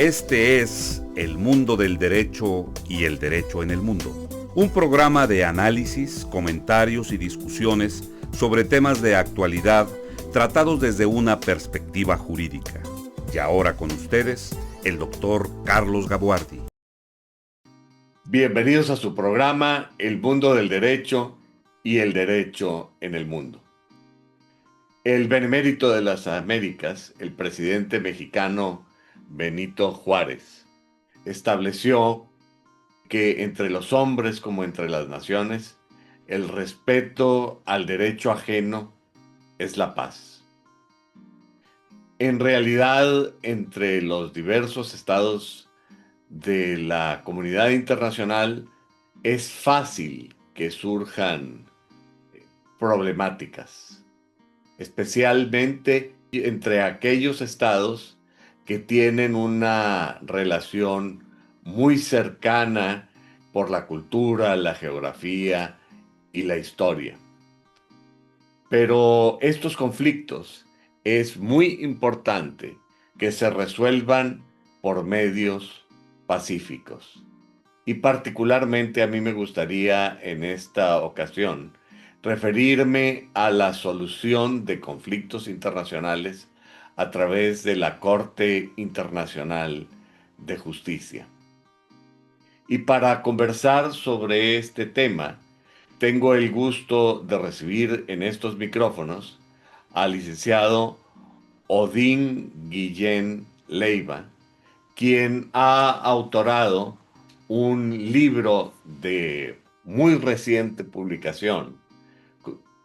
Este es El Mundo del Derecho y el Derecho en el Mundo, un programa de análisis, comentarios y discusiones sobre temas de actualidad tratados desde una perspectiva jurídica. Y ahora con ustedes, el doctor Carlos Gabuardi. Bienvenidos a su programa El Mundo del Derecho y el Derecho en el Mundo. El benemérito de las Américas, el presidente mexicano Benito Juárez, estableció que entre los hombres como entre las naciones, el respeto al derecho ajeno es la paz. En realidad, entre los diversos estados de la comunidad internacional, es fácil que surjan problemáticas, especialmente entre aquellos estados que tienen una relación muy cercana por la cultura, la geografía y la historia. Pero estos conflictos es muy importante que se resuelvan por medios pacíficos. Y particularmente a mí me gustaría en esta ocasión referirme a la solución de conflictos internacionales a través de la Corte Internacional de Justicia. Y para conversar sobre este tema, tengo el gusto de recibir en estos micrófonos al licenciado Odín Guillén Leiva, quien ha autorado un libro de muy reciente publicación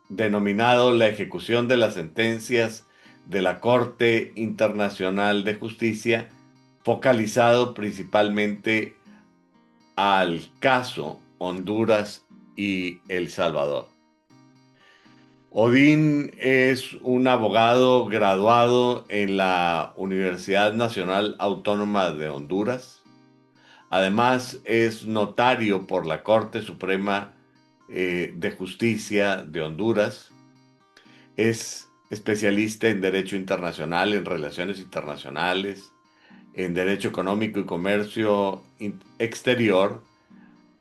denominado La ejecución de las sentencias de la Corte Internacional de Justicia, focalizado principalmente al caso Honduras y El Salvador. Odín es un abogado graduado en la Universidad Nacional Autónoma de Honduras. Además, es notario por la Corte Suprema de Justicia de Honduras. Es especialista en Derecho Internacional, en Relaciones Internacionales, en Derecho Económico y Comercio Exterior.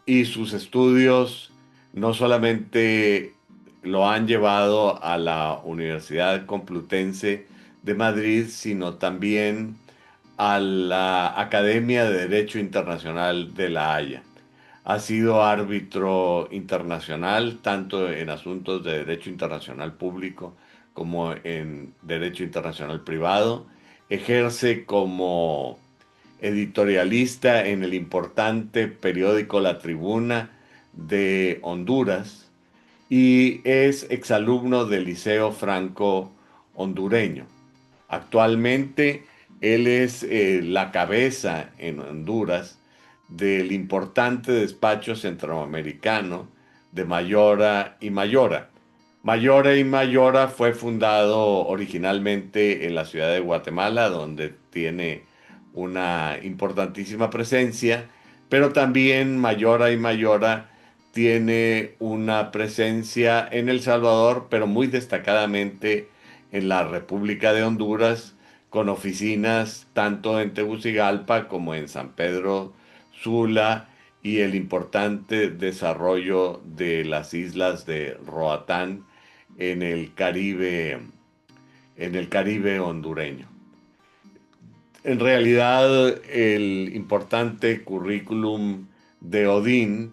Y sus estudios no solamente lo han llevado a la Universidad Complutense de Madrid, sino también a la Academia de Derecho Internacional de La Haya. Ha sido árbitro internacional tanto en asuntos de derecho internacional público como en derecho internacional privado. Ejerce como editorialista en el importante periódico La Tribuna de Honduras y es exalumno del Liceo Franco Hondureño. Actualmente él es la cabeza en Honduras del importante despacho centroamericano de Mayora y Mayora. Mayora y Mayora fue fundado originalmente en la ciudad de Guatemala, donde tiene una importantísima presencia, pero también Mayora y Mayora tiene una presencia en El Salvador, pero muy destacadamente en la República de Honduras, con oficinas tanto en Tegucigalpa como en San Pedro Sula y el importante desarrollo de las islas de Roatán en el Caribe hondureño. En realidad, el importante currículum de Odín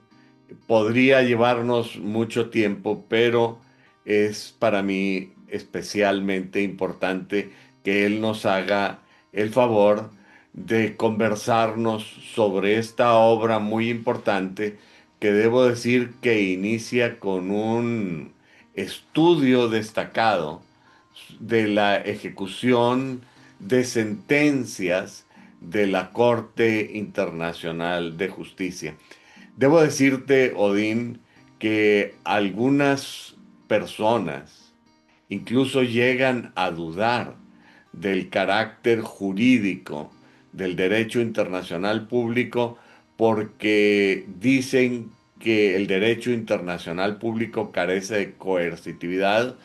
podría llevarnos mucho tiempo, pero es para mí especialmente importante que él nos haga el favor de conversarnos sobre esta obra muy importante que debo decir que inicia con un estudio destacado de la ejecución de sentencias de la Corte Internacional de Justicia. Debo decirte, Odín, que algunas personas incluso llegan a dudar del carácter jurídico del derecho internacional público porque dicen que el derecho internacional público carece de coercitividad,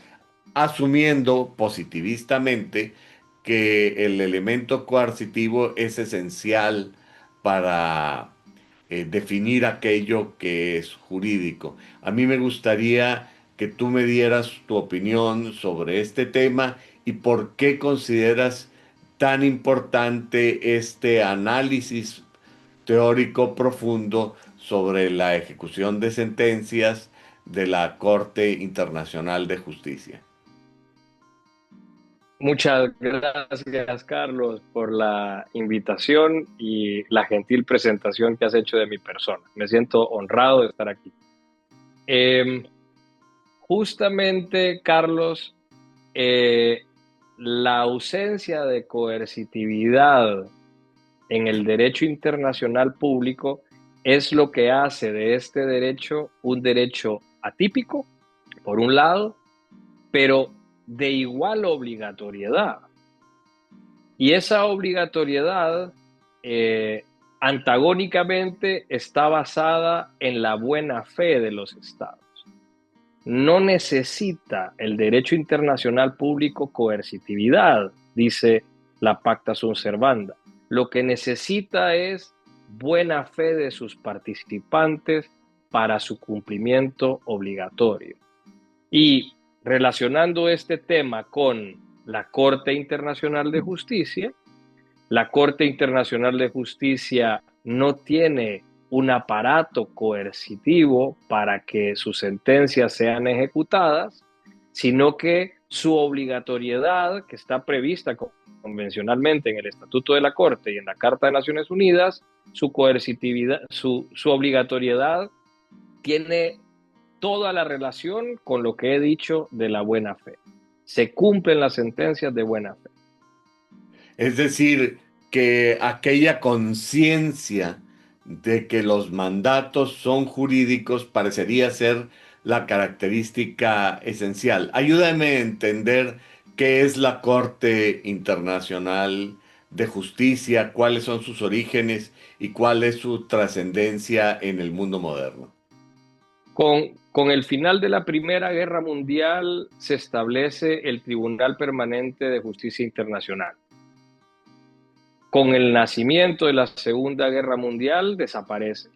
asumiendo positivistamente que el elemento coercitivo es esencial para definir aquello que es jurídico. A mí me gustaría que tú me dieras tu opinión sobre este tema y por qué consideras tan importante este análisis teórico profundo sobre la ejecución de sentencias de la Corte Internacional de Justicia. Muchas gracias, Carlos, por la invitación y la gentil presentación que has hecho de mi persona. Me siento honrado de estar aquí. Eh, Justamente, Carlos, eh, la ausencia de coercitividad en el derecho internacional público es lo que hace de este derecho un derecho atípico, por un lado, pero de igual obligatoriedad. Y esa obligatoriedad, antagónicamente, está basada en la buena fe de los estados. No necesita el derecho internacional público coercitividad, dice la Pacta Sunt Servanda. Lo que necesita es buena fe de sus participantes para su cumplimiento obligatorio. Y relacionando este tema con la Corte Internacional de Justicia, la Corte Internacional de Justicia no tiene un aparato coercitivo para que sus sentencias sean ejecutadas, sino que su obligatoriedad, que está prevista convencionalmente en el Estatuto de la Corte y en la Carta de Naciones Unidas, su coercitividad, su obligatoriedad tiene toda la relación con lo que he dicho de la buena fe. Se cumplen las sentencias de buena fe. Es decir, que aquella conciencia de que los mandatos son jurídicos parecería ser la característica esencial. Ayúdame a entender qué es la Corte Internacional de Justicia, cuáles son sus orígenes y cuál es su trascendencia en el mundo moderno. Con el final de la Primera Guerra Mundial se establece el Tribunal Permanente de Justicia Internacional. Con el nacimiento de la Segunda Guerra Mundial desaparece.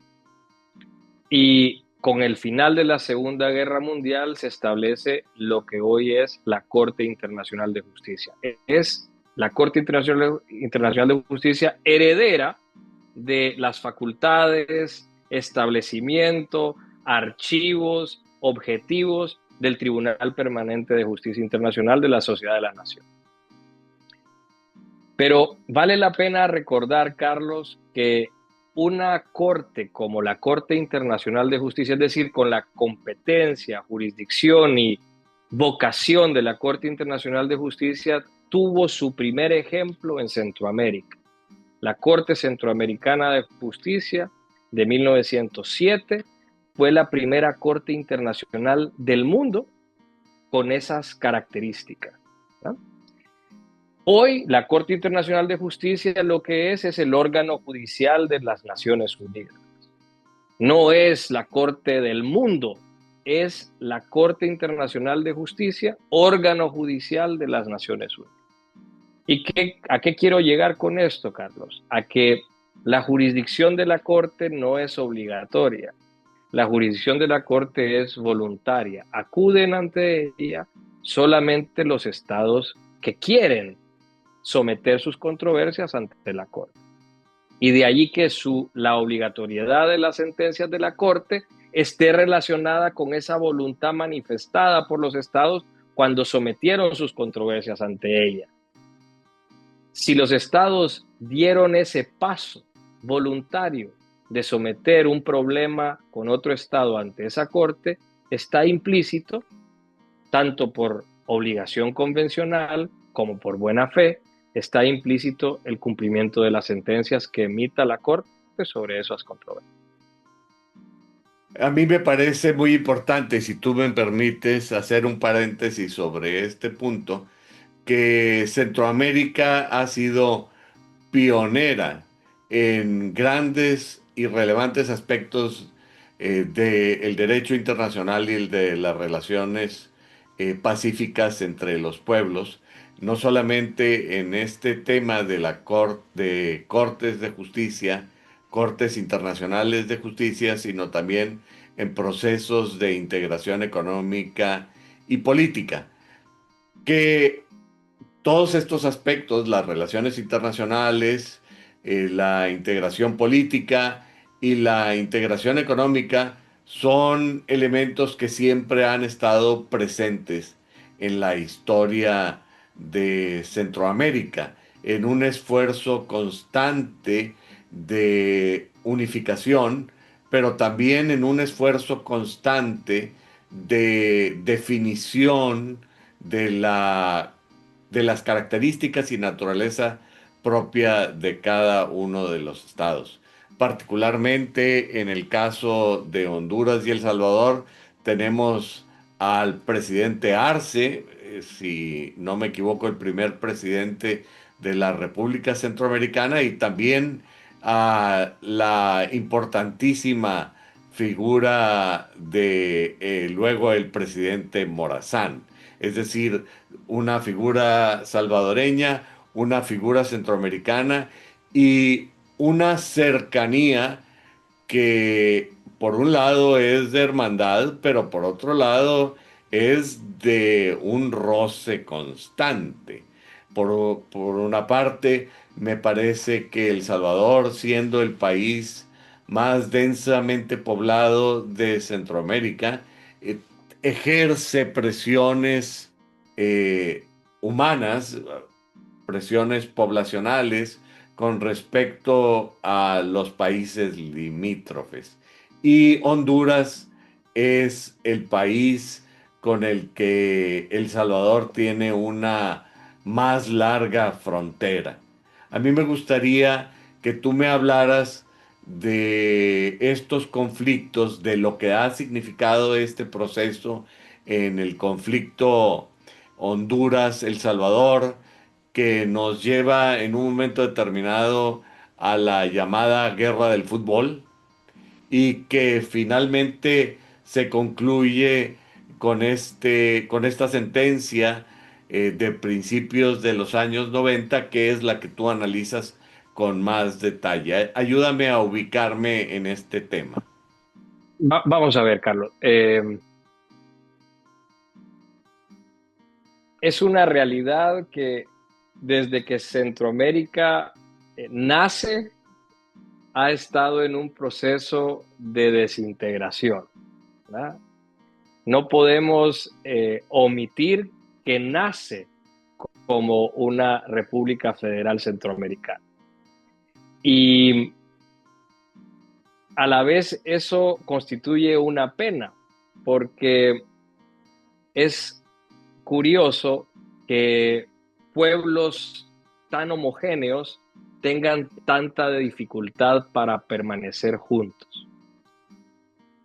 Y con el final de la Segunda Guerra Mundial se establece lo que hoy es la Corte Internacional de Justicia. Es la Corte Internacional de Justicia heredera de las facultades, establecimiento, archivos, objetivos del Tribunal Permanente de Justicia Internacional de la Sociedad de las Naciones. Pero vale la pena recordar, Carlos, que una corte como la Corte Internacional de Justicia, es decir, con la competencia, jurisdicción y vocación de la Corte Internacional de Justicia, tuvo su primer ejemplo en Centroamérica. La Corte Centroamericana de Justicia de 1907 fue la primera corte internacional del mundo con esas características, ¿no? Hoy la Corte Internacional de Justicia lo que es el órgano judicial de las Naciones Unidas. No es la Corte del mundo, es la Corte Internacional de Justicia, órgano judicial de las Naciones Unidas. ¿Y a qué quiero llegar con esto, Carlos? A que la jurisdicción de la Corte no es obligatoria. La jurisdicción de la Corte es voluntaria. Acuden ante ella solamente los estados que quieren someter sus controversias ante la Corte. Y de allí que la obligatoriedad de las sentencias de la Corte esté relacionada con esa voluntad manifestada por los estados cuando sometieron sus controversias ante ella. Si los estados dieron ese paso voluntario de someter un problema con otro estado ante esa corte, está implícito, tanto por obligación convencional como por buena fe, está implícito el cumplimiento de las sentencias que emita la corte sobre esas controversias. A mí me parece muy importante, si tú me permites, hacer un paréntesis sobre este punto, que Centroamérica ha sido pionera en grandes y relevantes aspectos del derecho internacional y el de las relaciones pacíficas entre los pueblos, no solamente en este tema de de cortes de justicia, cortes internacionales de justicia, sino también en procesos de integración económica y política, que todos estos aspectos, las relaciones internacionales, la integración política y la integración económica, son elementos que siempre han estado presentes en la historia de Centroamérica, en un esfuerzo constante de unificación, pero también en un esfuerzo constante de definición de de las características y naturaleza propia de cada uno de los estados. Particularmente en el caso de Honduras y El Salvador, tenemos al presidente Arce, si no me equivoco, el primer presidente de la República Centroamericana, y también a la importantísima figura de luego el presidente Morazán. Es decir, una figura salvadoreña, una figura centroamericana y una cercanía que por un lado es de hermandad, pero por otro lado es de un roce constante. Por una parte, me parece que El Salvador, siendo el país más densamente poblado de Centroamérica, eh, ejerce presiones eh, humanas, presiones poblacionales con respecto a los países limítrofes. Y Honduras es el país con el que El Salvador tiene una más larga frontera. A mí me gustaría que tú me hablaras de estos conflictos, de lo que ha significado este proceso en el conflicto Honduras-El Salvador, que nos lleva en un momento determinado a la llamada guerra del fútbol y que finalmente se concluye con esta sentencia de principios de los años 90, que es la que tú analizas con más detalle. Ayúdame a ubicarme en este tema. Vamos a ver, Carlos. Es una realidad que desde que Centroamérica nace, ha estado en un proceso de desintegración, ¿verdad? No podemos omitir que nace como una República Federal Centroamericana. Y a la vez eso constituye una pena, porque es curioso que pueblos tan homogéneos tengan tanta dificultad para permanecer juntos.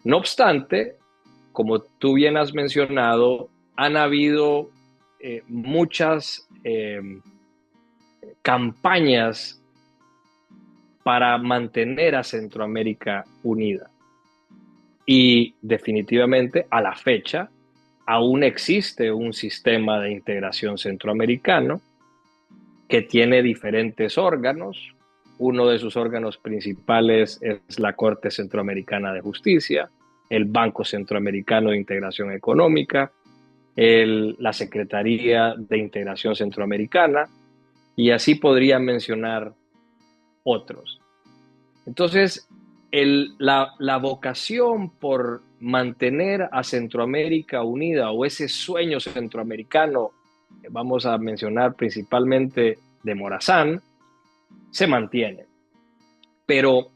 No obstante, como tú bien has mencionado, han habido muchas campañas para mantener a Centroamérica unida. Y definitivamente, a la fecha, aún existe un sistema de integración centroamericano que tiene diferentes órganos. Uno de sus órganos principales es la Corte Centroamericana de Justicia, el Banco Centroamericano de Integración Económica, la Secretaría de Integración Centroamericana, y así podría mencionar otros. Entonces, la vocación por mantener a Centroamérica unida, o ese sueño centroamericano, vamos a mencionar principalmente de Morazán, se mantiene. Pero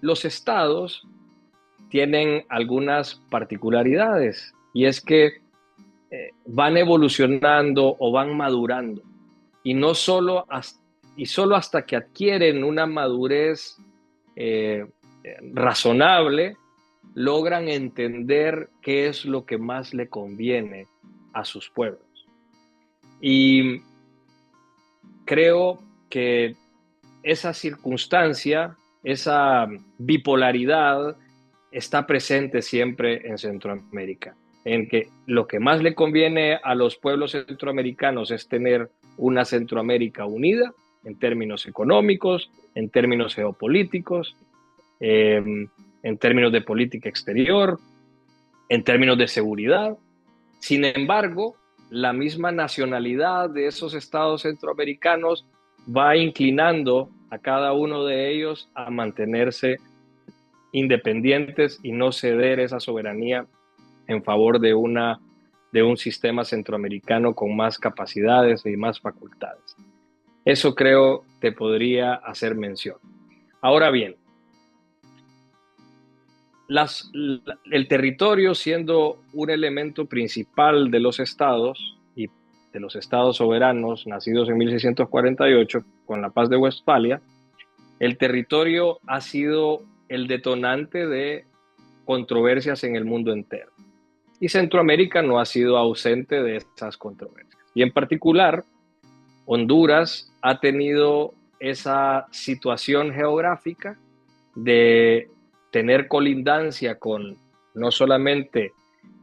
los estados tienen algunas particularidades, y es que van evolucionando o van madurando, y no solo solo hasta que adquieren una madurez eh, razonable, logran entender qué es lo que más le conviene a sus pueblos. Y creo que esa circunstancia, esa bipolaridad, está presente siempre en Centroamérica. en que lo que más le conviene a los pueblos centroamericanos es tener una Centroamérica unida en términos económicos, en términos geopolíticos, en términos de política exterior, en términos de seguridad. Sin embargo, la misma nacionalidad de esos estados centroamericanos va inclinando a cada uno de ellos a mantenerse independientes y no ceder esa soberanía en favor de un sistema centroamericano con más capacidades y más facultades. Eso creo te podría hacer mención. Ahora bien, el territorio siendo un elemento principal de los estados y de los estados soberanos nacidos en 1648 con la Paz de Westfalia, el territorio ha sido el detonante de controversias en el mundo entero. Y Centroamérica no ha sido ausente de esas controversias. Y en particular, Honduras ha tenido esa situación geográfica de tener colindancia con no solamente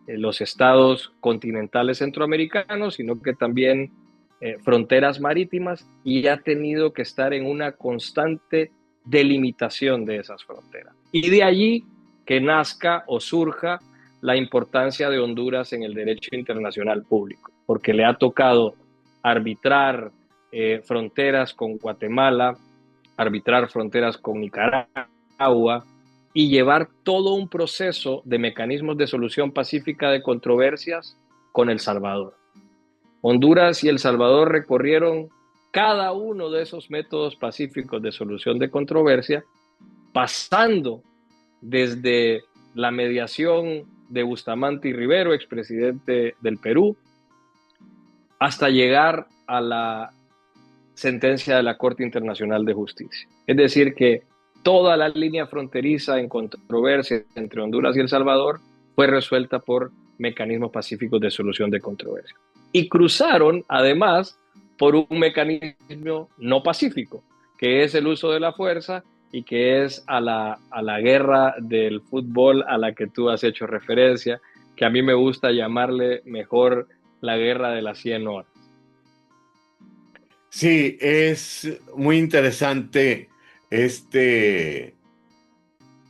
los estados continentales centroamericanos, sino que también fronteras marítimas, y ha tenido que estar en una constante delimitación de esas fronteras. Y de allí que nazca o surja la importancia de Honduras en el derecho internacional público, porque le ha tocado arbitrar fronteras con Guatemala, arbitrar fronteras con Nicaragua y llevar todo un proceso de mecanismos de solución pacífica de controversias con El Salvador. Honduras y El Salvador recorrieron cada uno de esos métodos pacíficos de solución de controversia, pasando desde la mediación de Bustamante y Rivero, expresidente del Perú, hasta llegar a la sentencia de la Corte Internacional de Justicia. Es decir, que toda la línea fronteriza en controversia entre Honduras y El Salvador fue resuelta por mecanismos pacíficos de solución de controversia. Y cruzaron, además, por un mecanismo no pacífico, que es el uso de la fuerza y que es a la guerra del fútbol a la que tú has hecho referencia, que a mí me gusta llamarle mejor la guerra de las 100 horas. Sí, es muy interesante este,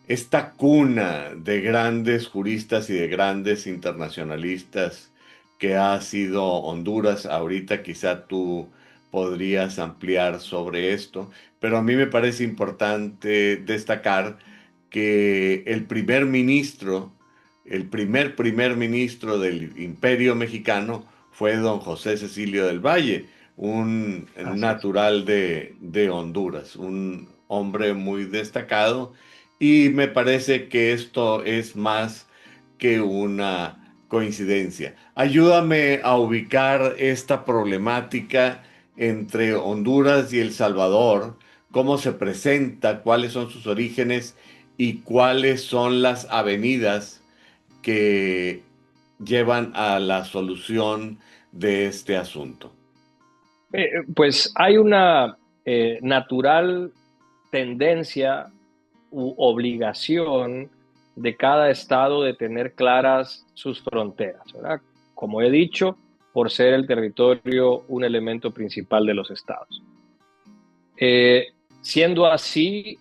esta cuna de grandes juristas y de grandes internacionalistas que ha sido Honduras. Ahorita quizá tú podrías ampliar sobre esto, pero a mí me parece importante destacar que el primer ministro del Imperio Mexicano fue don José Cecilio del Valle, un Así es. natural de Honduras, un hombre muy destacado, y me parece que esto es más que una coincidencia. Ayúdame a ubicar esta problemática entre Honduras y El Salvador, cómo se presenta, cuáles son sus orígenes y cuáles son las avenidas que llevan a la solución de este asunto. Pues hay una natural tendencia u obligación de cada estado de tener claras sus fronteras, ¿verdad? Como he dicho, por ser el territorio un elemento principal de los estados. Siendo así,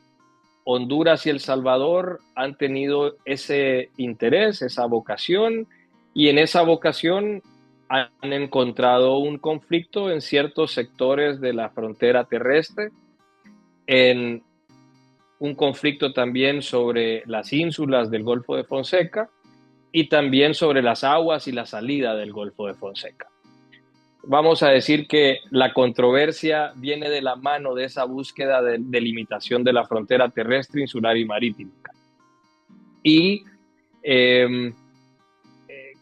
Honduras y El Salvador han tenido ese interés, esa vocación, y en esa vocación han encontrado un conflicto en ciertos sectores de la frontera terrestre, en un conflicto también sobre las ínsulas del Golfo de Fonseca y también sobre las aguas y la salida del Golfo de Fonseca. Vamos a decir que la controversia viene de la mano de esa búsqueda de delimitación de la frontera terrestre, insular y marítima. Y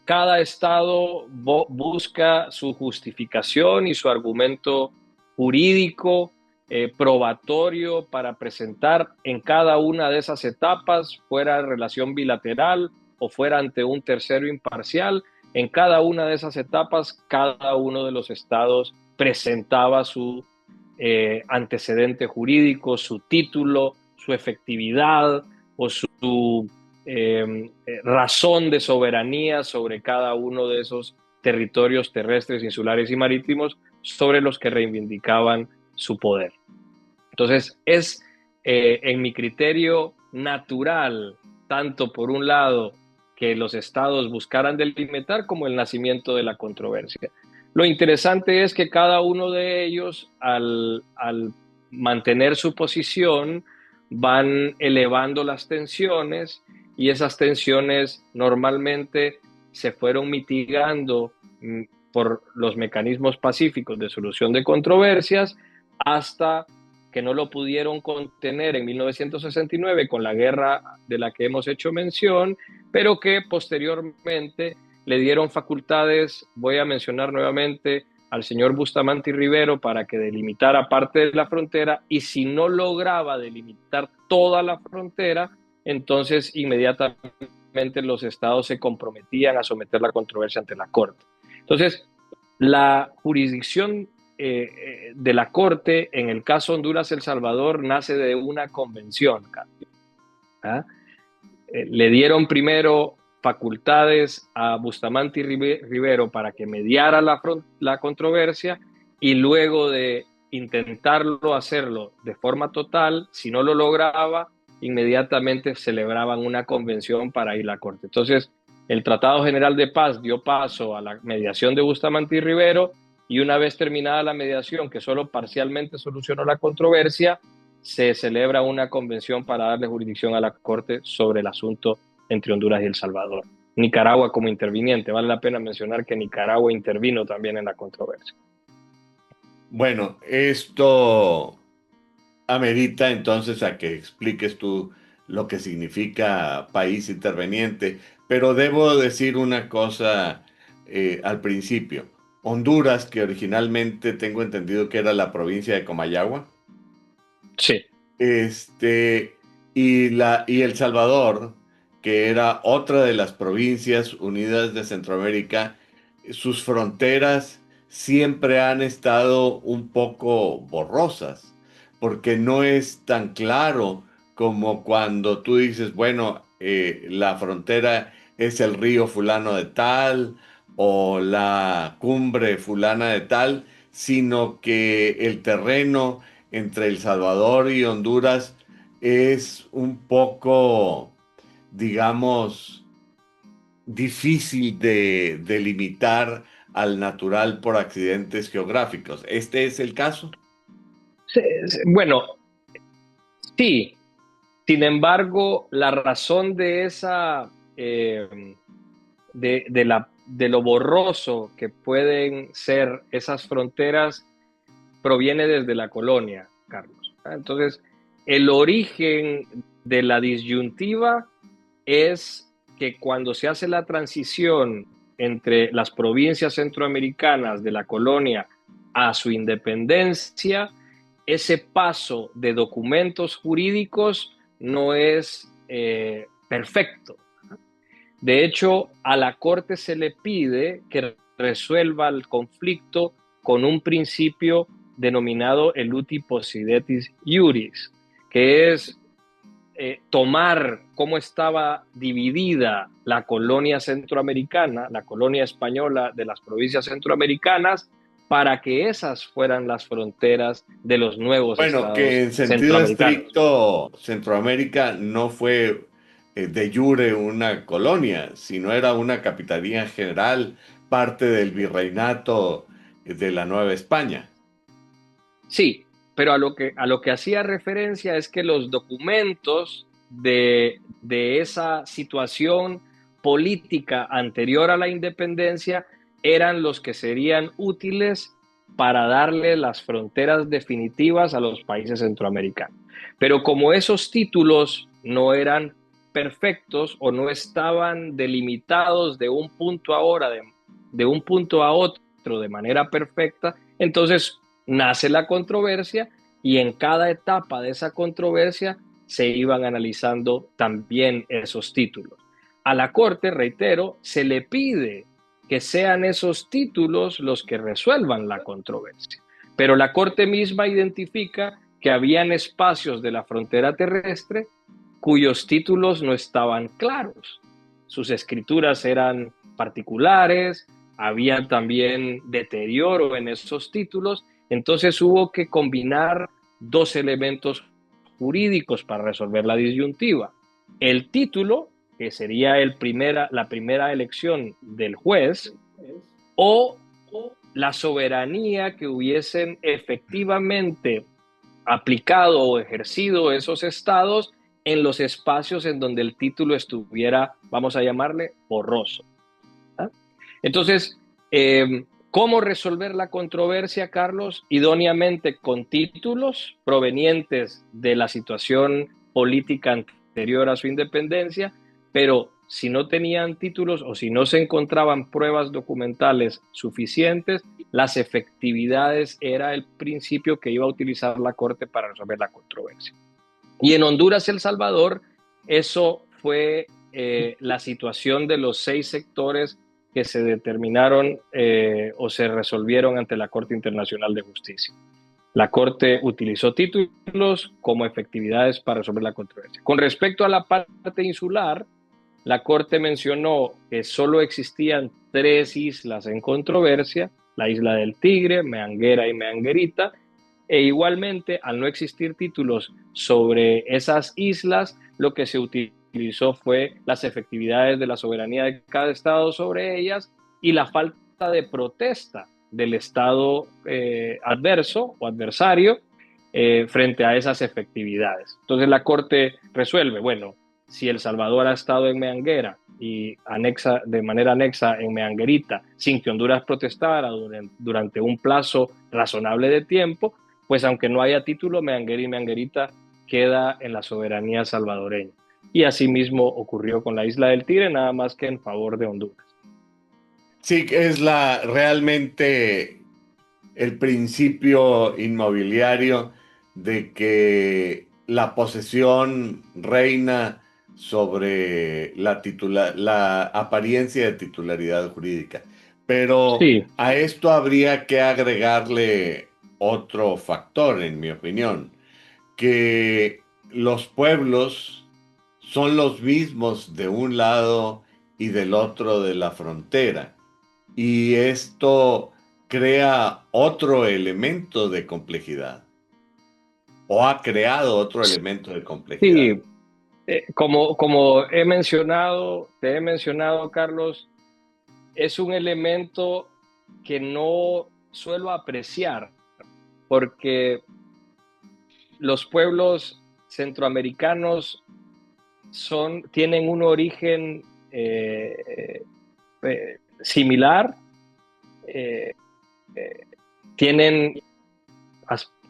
cada estado busca su justificación y su argumento jurídico, probatorio para presentar en cada una de esas etapas, fuera relación bilateral o fuera ante un tercero imparcial. En cada una de esas etapas, cada uno de los estados presentaba su antecedente jurídico, su título, su efectividad o su razón de soberanía sobre cada uno de esos territorios terrestres, insulares y marítimos sobre los que reivindicaban su poder. Entonces, es en mi criterio natural, tanto por un lado que los estados buscaran delimitar como el nacimiento de la controversia. Lo interesante es que cada uno de ellos, al mantener su posición, van elevando las tensiones y esas tensiones normalmente se fueron mitigando por los mecanismos pacíficos de solución de controversias hasta que no lo pudieron contener en 1969 con la guerra de la que hemos hecho mención, pero que posteriormente le dieron facultades, voy a mencionar nuevamente, al señor Bustamante y Rivero para que delimitara parte de la frontera, y si no lograba delimitar toda la frontera, entonces inmediatamente los estados se comprometían a someter la controversia ante la Corte. Entonces, la jurisdicción de la Corte en el caso Honduras-El Salvador nace de una convención. ¿Ah? Le dieron primero facultades a Bustamante y Rivero para que mediara la controversia, y luego de intentarlo hacerlo de forma total, si no lo lograba, inmediatamente celebraban una convención para ir a la Corte. Entonces, el Tratado General de Paz dio paso a la mediación de Bustamante y Rivero, y una vez terminada la mediación, que solo parcialmente solucionó la controversia, se celebra una convención para darle jurisdicción a la Corte sobre el asunto entre Honduras y El Salvador. Nicaragua como interviniente. Vale la pena mencionar que Nicaragua intervino también en la controversia. Bueno, esto amerita entonces a que expliques tú lo que significa país interveniente, pero debo decir una cosa al principio. Honduras, que originalmente tengo entendido que era la provincia de Comayagua, Sí. y El Salvador, que era otra de las provincias unidas de Centroamérica, sus fronteras siempre han estado un poco borrosas, porque no es tan claro como cuando tú dices, bueno, la frontera es el río fulano de tal o la cumbre fulana de tal, sino que el terreno entre El Salvador y Honduras es un poco, digamos, difícil de delimitar al natural por accidentes geográficos. ¿Este es el caso? Bueno, sí. Sin embargo, la razón de esa de lo borroso que pueden ser esas fronteras proviene desde la colonia, Carlos. Entonces, el origen de la disyuntiva es que cuando se hace la transición entre las provincias centroamericanas de la colonia a su independencia, ese paso de documentos jurídicos no es perfecto. De hecho, a la Corte se le pide que resuelva el conflicto con un principio denominado el uti possidetis iuris, que es tomar cómo estaba dividida la colonia centroamericana, la colonia española de las provincias centroamericanas, para que esas fueran las fronteras de los nuevos Bueno, estados que en sentido centroamericanos. estricto, Centroamérica no fue de jure una colonia, sino era una capitanía general, parte del virreinato de la Nueva España. Sí, pero a lo que hacía referencia es que los documentos de esa situación política anterior a la independencia eran los que serían útiles para darle las fronteras definitivas a los países centroamericanos. Pero como esos títulos no eran perfectos o no estaban delimitados de un punto ahora, de un punto a otro de manera perfecta, entonces nace la controversia, y en cada etapa de esa controversia se iban analizando también esos títulos. A la Corte, reitero, se le pide que sean esos títulos los que resuelvan la controversia, pero la Corte misma identifica que habían espacios de la frontera terrestre cuyos títulos no estaban claros. Sus escrituras eran particulares, había también deterioro en esos títulos, entonces hubo que combinar dos elementos jurídicos para resolver la disyuntiva. El título, que sería la primera elección del juez, o la soberanía que hubiesen efectivamente aplicado o ejercido esos estados en los espacios en donde el título estuviera, vamos a llamarle, borroso. ¿Ah? Entonces, ¿cómo resolver la controversia, Carlos? Idóneamente con títulos provenientes de la situación política anterior a su independencia, pero si no tenían títulos o si no se encontraban pruebas documentales suficientes, las efectividades era el principio que iba a utilizar la Corte para resolver la controversia. Y en Honduras, El Salvador, eso fue la situación de los 6 sectores que se determinaron o se resolvieron ante la Corte Internacional de Justicia. La Corte utilizó títulos como efectividades para resolver la controversia. Con respecto a la parte insular, la Corte mencionó que solo existían 3 islas en controversia, la isla del Tigre, Meanguera y Meanguerita, e igualmente, al no existir títulos sobre esas islas, lo que se utilizó fue las efectividades de la soberanía de cada estado sobre ellas y la falta de protesta del estado adverso o adversario frente a esas efectividades. Entonces la Corte resuelve, bueno, si El Salvador ha estado en Meanguera y de manera anexa en Meanguerita, sin que Honduras protestara durante un plazo razonable de tiempo, pues aunque no haya título, Meanguera y Meanguerita queda en la soberanía salvadoreña. Y asimismo ocurrió con la isla del Tigre, nada más que en favor de Honduras. Sí, es realmente el principio inmobiliario de que la posesión reina sobre la apariencia de titularidad jurídica. Pero Sí, a esto habría que agregarle otro factor, en mi opinión, que los pueblos son los mismos de un lado y del otro de la frontera. Y esto crea otro elemento de complejidad, o ha creado otro elemento de complejidad. sí. Como te he mencionado, Carlos, es un elemento que no suelo apreciar porque los pueblos centroamericanos tienen un origen similar, eh, eh, tienen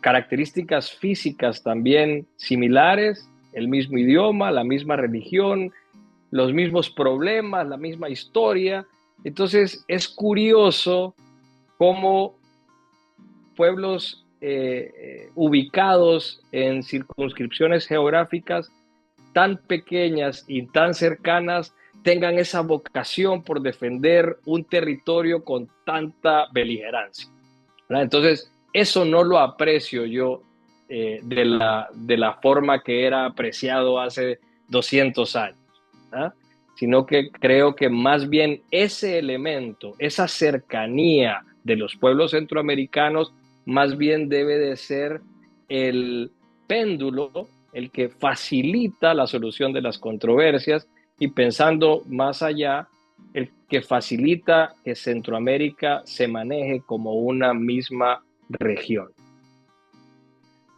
características físicas también similares, el mismo idioma, la misma religión, los mismos problemas, la misma historia. Entonces es curioso cómo pueblos ubicados en circunscripciones geográficas tan pequeñas y tan cercanas tengan esa vocación por defender un territorio con tanta beligerancia, ¿verdad? Entonces, eso no lo aprecio yo de la forma que era apreciado hace 200 años, ¿verdad? Sino que creo que más bien ese elemento, esa cercanía de los pueblos centroamericanos, más bien debe de ser el péndulo, el que facilita la solución de las controversias y pensando más allá, el que facilita que Centroamérica se maneje como una misma región.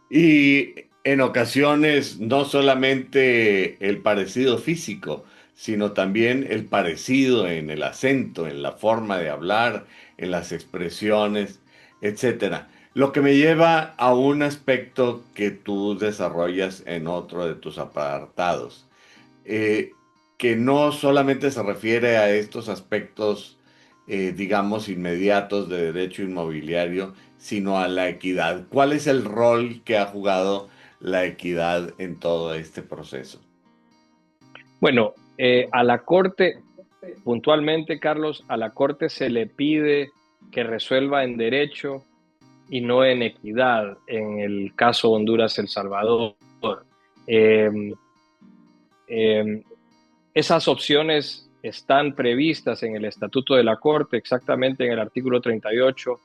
Y en ocasiones no solamente el parecido físico, sino también el parecido en el acento, en la forma de hablar, en las expresiones, etcétera. Lo que me lleva a un aspecto que tú desarrollas en otro de tus apartados, eh, que no solamente se refiere a estos aspectos, digamos, inmediatos de derecho inmobiliario, sino a la equidad. ¿Cuál es el rol que ha jugado la equidad en todo este proceso? Bueno, a la Corte, puntualmente, Carlos, a la Corte se le pide que resuelva en derecho y no en equidad en el caso Honduras-El Salvador. Eh, Esas opciones están previstas en el Estatuto de la Corte, exactamente en el artículo 38.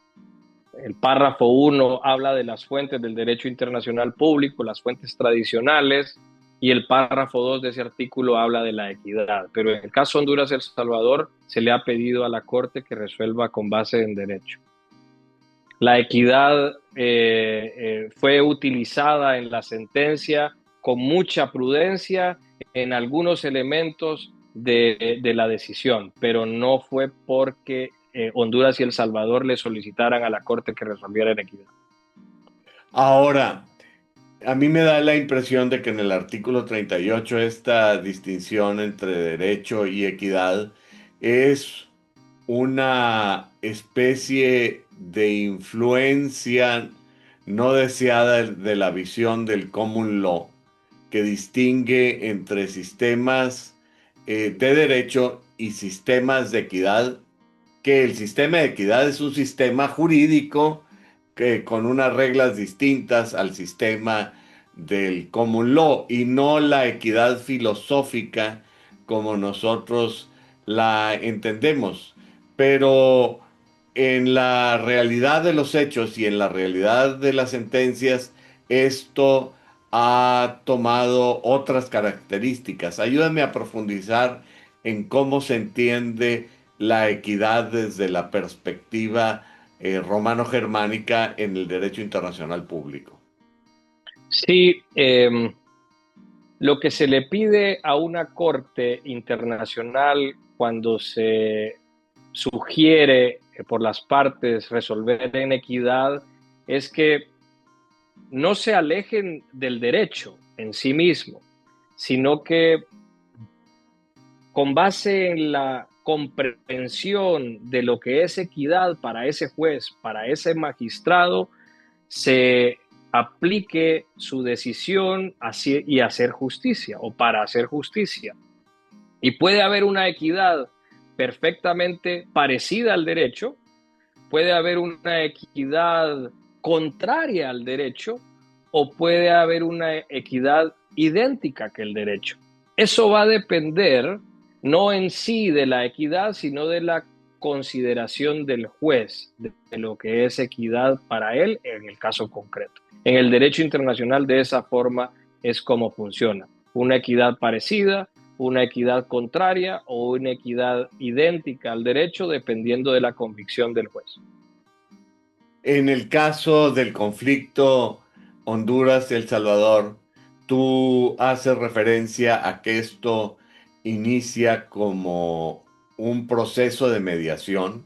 El párrafo 1 habla de las fuentes del derecho internacional público, las fuentes tradicionales, y el párrafo 2 de ese artículo habla de la equidad. Pero en el caso de Honduras y El Salvador, se le ha pedido a la Corte que resuelva con base en derecho. La equidad fue utilizada en la sentencia con mucha prudencia en algunos elementos de la decisión, pero no fue porque Honduras y El Salvador le solicitaran a la Corte que resolviera en equidad. Ahora, a mí me da la impresión de que en el artículo 38 esta distinción entre derecho y equidad es una especie de influencia no deseada de la visión del common law que distingue entre sistemas de derecho y sistemas de equidad, que el sistema de equidad es un sistema jurídico que, con unas reglas distintas al sistema del common law, y no la equidad filosófica como nosotros la entendemos. Pero en la realidad de los hechos y en la realidad de las sentencias, esto ha tomado otras características. Ayúdame a profundizar en cómo se entiende la equidad desde la perspectiva romano-germánica en el derecho internacional público. Sí, lo que se le pide a una corte internacional cuando se sugiere por las partes resolver en equidad es que no se alejen del derecho en sí mismo, sino que con base en la comprensión de lo que es equidad para ese juez, para ese magistrado, se aplique su decisión y hacer justicia o para hacer justicia. Y puede haber una equidad perfectamente parecida al derecho, puede haber una equidad contraria al derecho o puede haber una equidad idéntica que el derecho. Eso va a depender no en sí de la equidad, sino de la consideración del juez, de lo que es equidad para él en el caso concreto. En el derecho internacional de esa forma es como funciona. Una equidad parecida, una equidad contraria o una equidad idéntica al derecho dependiendo de la convicción del juez. En el caso del conflicto Honduras-El Salvador, tú haces referencia a que esto inicia como un proceso de mediación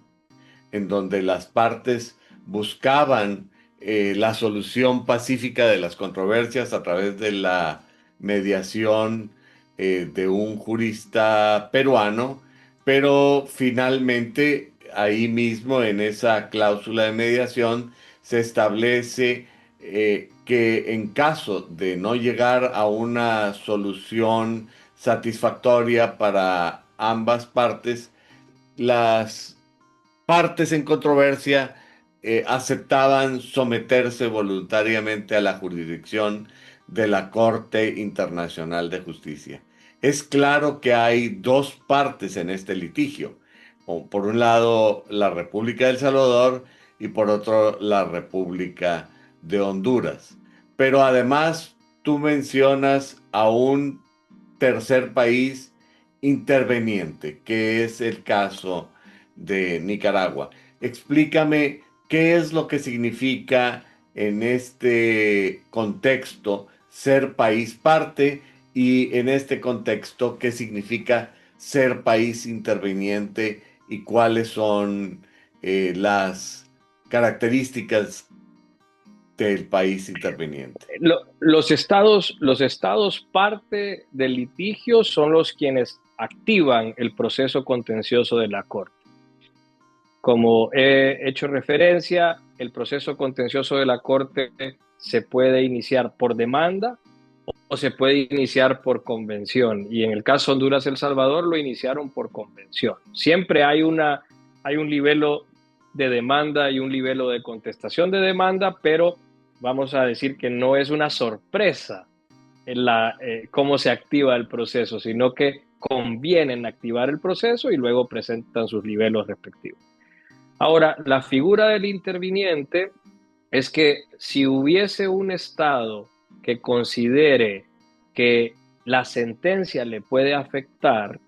en donde las partes buscaban la solución pacífica de las controversias a través de la mediación de un jurista peruano, pero finalmente ahí mismo en esa cláusula de mediación se establece que en caso de no llegar a una solución satisfactoria para ambas partes, las partes en controversia aceptaban someterse voluntariamente a la jurisdicción de la Corte Internacional de Justicia. Es claro que hay dos partes en este litigio. Por un lado, la República de El Salvador y por otro, la República de Honduras. Pero además, tú mencionas a un tercer país interveniente, que es el caso de Nicaragua. Explícame qué es lo que significa en este contexto ser país parte y en este contexto qué significa ser país interviniente y cuáles son las características del país interviniente. Los estados parte del litigio son los quienes activan el proceso contencioso de la Corte. Como he hecho referencia, el proceso contencioso de la Corte se puede iniciar por demanda o se puede iniciar por convención. Y en el caso de Honduras-El Salvador lo iniciaron por convención. Siempre hay un libelo de demanda y un libelo de contestación de demanda, pero vamos a decir que no es una sorpresa cómo se activa el proceso, sino que convienen activar el proceso y luego presentan sus niveles respectivos. Ahora, la figura del interviniente es que si hubiese un Estado que considere que la sentencia le puede afectar,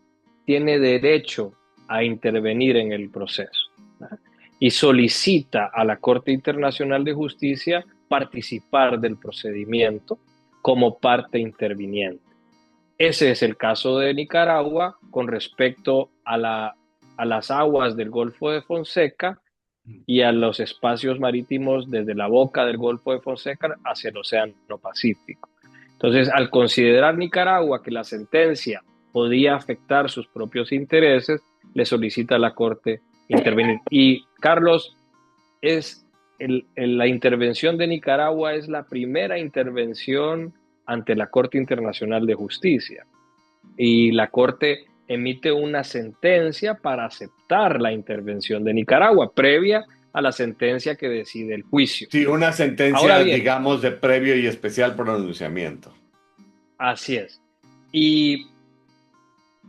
tiene derecho a intervenir en el proceso, ¿verdad? Y solicita a la Corte Internacional de Justicia participar del procedimiento como parte interviniente. Ese es el caso de Nicaragua con respecto a las aguas del Golfo de Fonseca y a los espacios marítimos desde la boca del Golfo de Fonseca hacia el Océano Pacífico. Entonces, al considerar Nicaragua que la sentencia podía afectar sus propios intereses, le solicita a la Corte intervenir. Y Carlos, la intervención de Nicaragua es la primera intervención ante la Corte Internacional de Justicia. Y la Corte emite una sentencia para aceptar la intervención de Nicaragua, previa a la sentencia que decide el juicio. Sí, una Ahora sentencia, bien, digamos, de previo y especial pronunciamiento. así es. Y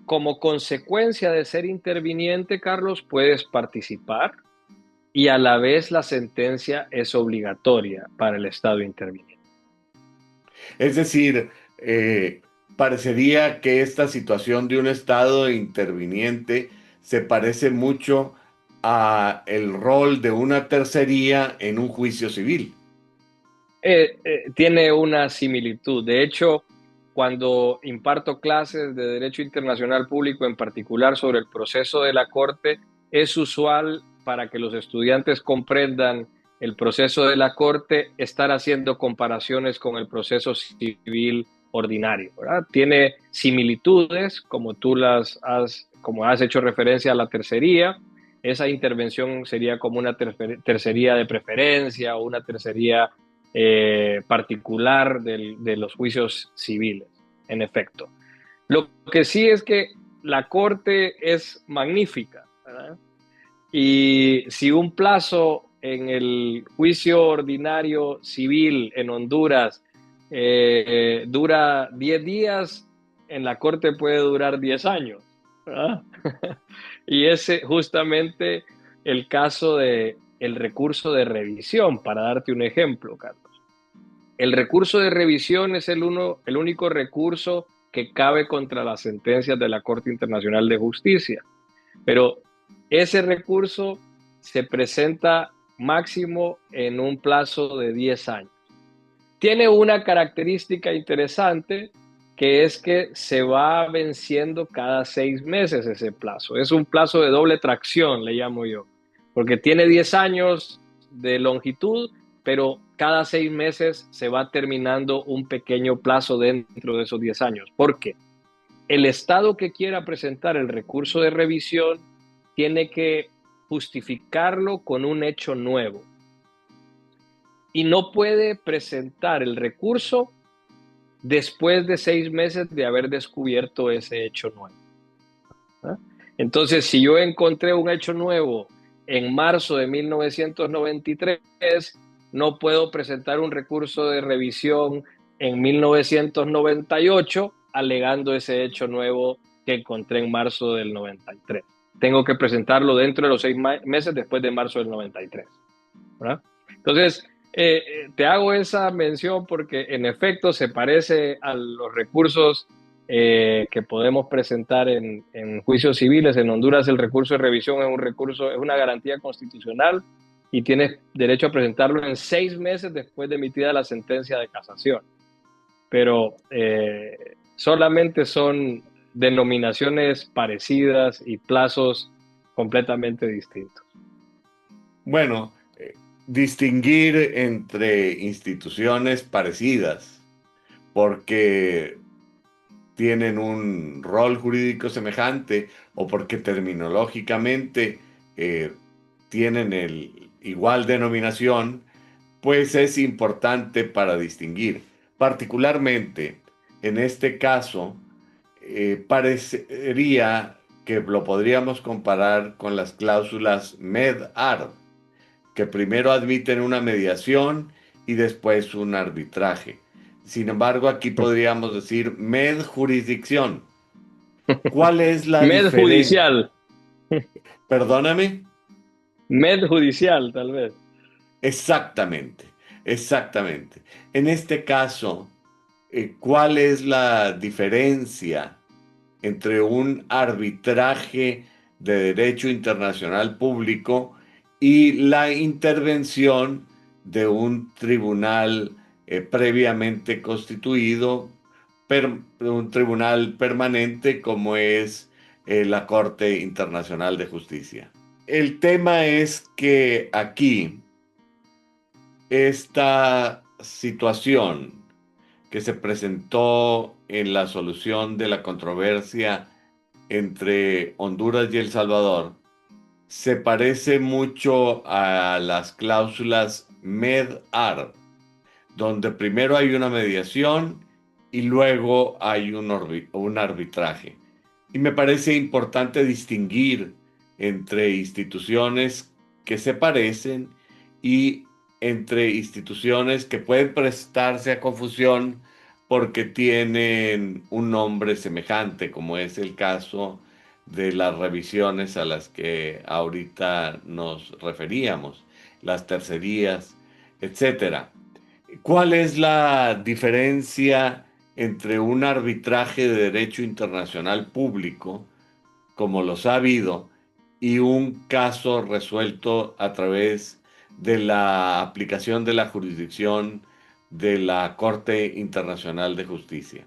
como consecuencia de ser interviniente, Carlos, puedes participar y a la vez la sentencia es obligatoria para el Estado interviniente. Es decir, parecería que esta situación de un Estado interviniente se parece mucho a el rol de una tercería en un juicio civil. Tiene una similitud. De hecho, cuando imparto clases de Derecho Internacional Público, en particular sobre el proceso de la Corte, es usual para que los estudiantes comprendan el proceso de la Corte estar haciendo comparaciones con el proceso civil ordinario, ¿verdad? Tiene similitudes, como como has hecho referencia a la tercería. Esa intervención sería como una tercería de preferencia o una tercería particular de los juicios civiles, en efecto. Lo que sí es que la Corte es magnífica, ¿verdad? Y si un plazo en el juicio ordinario civil en Honduras dura 10 días, en la Corte puede durar 10 años, ¿verdad? Y ese justamente el caso de el recurso de revisión, para darte un ejemplo, Carlos. El recurso de revisión es el único recurso que cabe contra las sentencias de la Corte Internacional de Justicia, pero ese recurso se presenta máximo en un plazo de 10 años. Tiene una característica interesante, que es que se va venciendo cada 6 meses ese plazo. Es un plazo de doble tracción, le llamo yo, porque tiene 10 años de longitud, pero cada 6 meses se va terminando un pequeño plazo dentro de esos 10 años. ¿Por qué? El Estado que quiera presentar el recurso de revisión tiene que justificarlo con un hecho nuevo y no puede presentar el recurso después de 6 meses de haber descubierto ese hecho nuevo. ¿Ah? Entonces, si yo encontré un hecho nuevo en marzo de 1993, no puedo presentar un recurso de revisión en 1998 alegando ese hecho nuevo que encontré en marzo del 93. Tengo que presentarlo dentro de los 6 meses después de marzo del 93, ¿verdad? Entonces, te hago esa mención porque en efecto se parece a los recursos que podemos presentar en juicios civiles. En Honduras el recurso de revisión es una garantía constitucional y tienes derecho a presentarlo en 6 meses después de emitida la sentencia de casación. Pero solamente son denominaciones parecidas y plazos completamente distintos. Bueno, distinguir entre instituciones parecidas porque tienen un rol jurídico semejante o porque terminológicamente tienen el igual denominación, pues es importante para distinguir. Particularmente en este caso, parecería que lo podríamos comparar con las cláusulas MED-AR, que primero admiten una mediación y después un arbitraje. Sin embargo, aquí podríamos decir medjurisdicción. ¿Cuál es la Med diferencia? judicial, Perdóname. med judicial, tal vez. Exactamente, exactamente. En este caso, ¿cuál es la diferencia entre un arbitraje de derecho internacional público y la intervención de un tribunal previamente constituido, un tribunal permanente como es la Corte Internacional de Justicia? El tema es que aquí esta situación que se presentó en la solución de la controversia entre Honduras y El Salvador se parece mucho a las cláusulas MED-AR, donde primero hay una mediación y luego hay un arbitraje. Y me parece importante distinguir entre instituciones que se parecen y entre instituciones que pueden prestarse a confusión porque tienen un nombre semejante, como es el caso de las revisiones a las que ahorita nos referíamos, las tercerías, etcétera. ¿Cuál es la diferencia entre un arbitraje de derecho internacional público, como los ha habido, y un caso resuelto a través de la aplicación de la jurisdicción de la Corte Internacional de Justicia?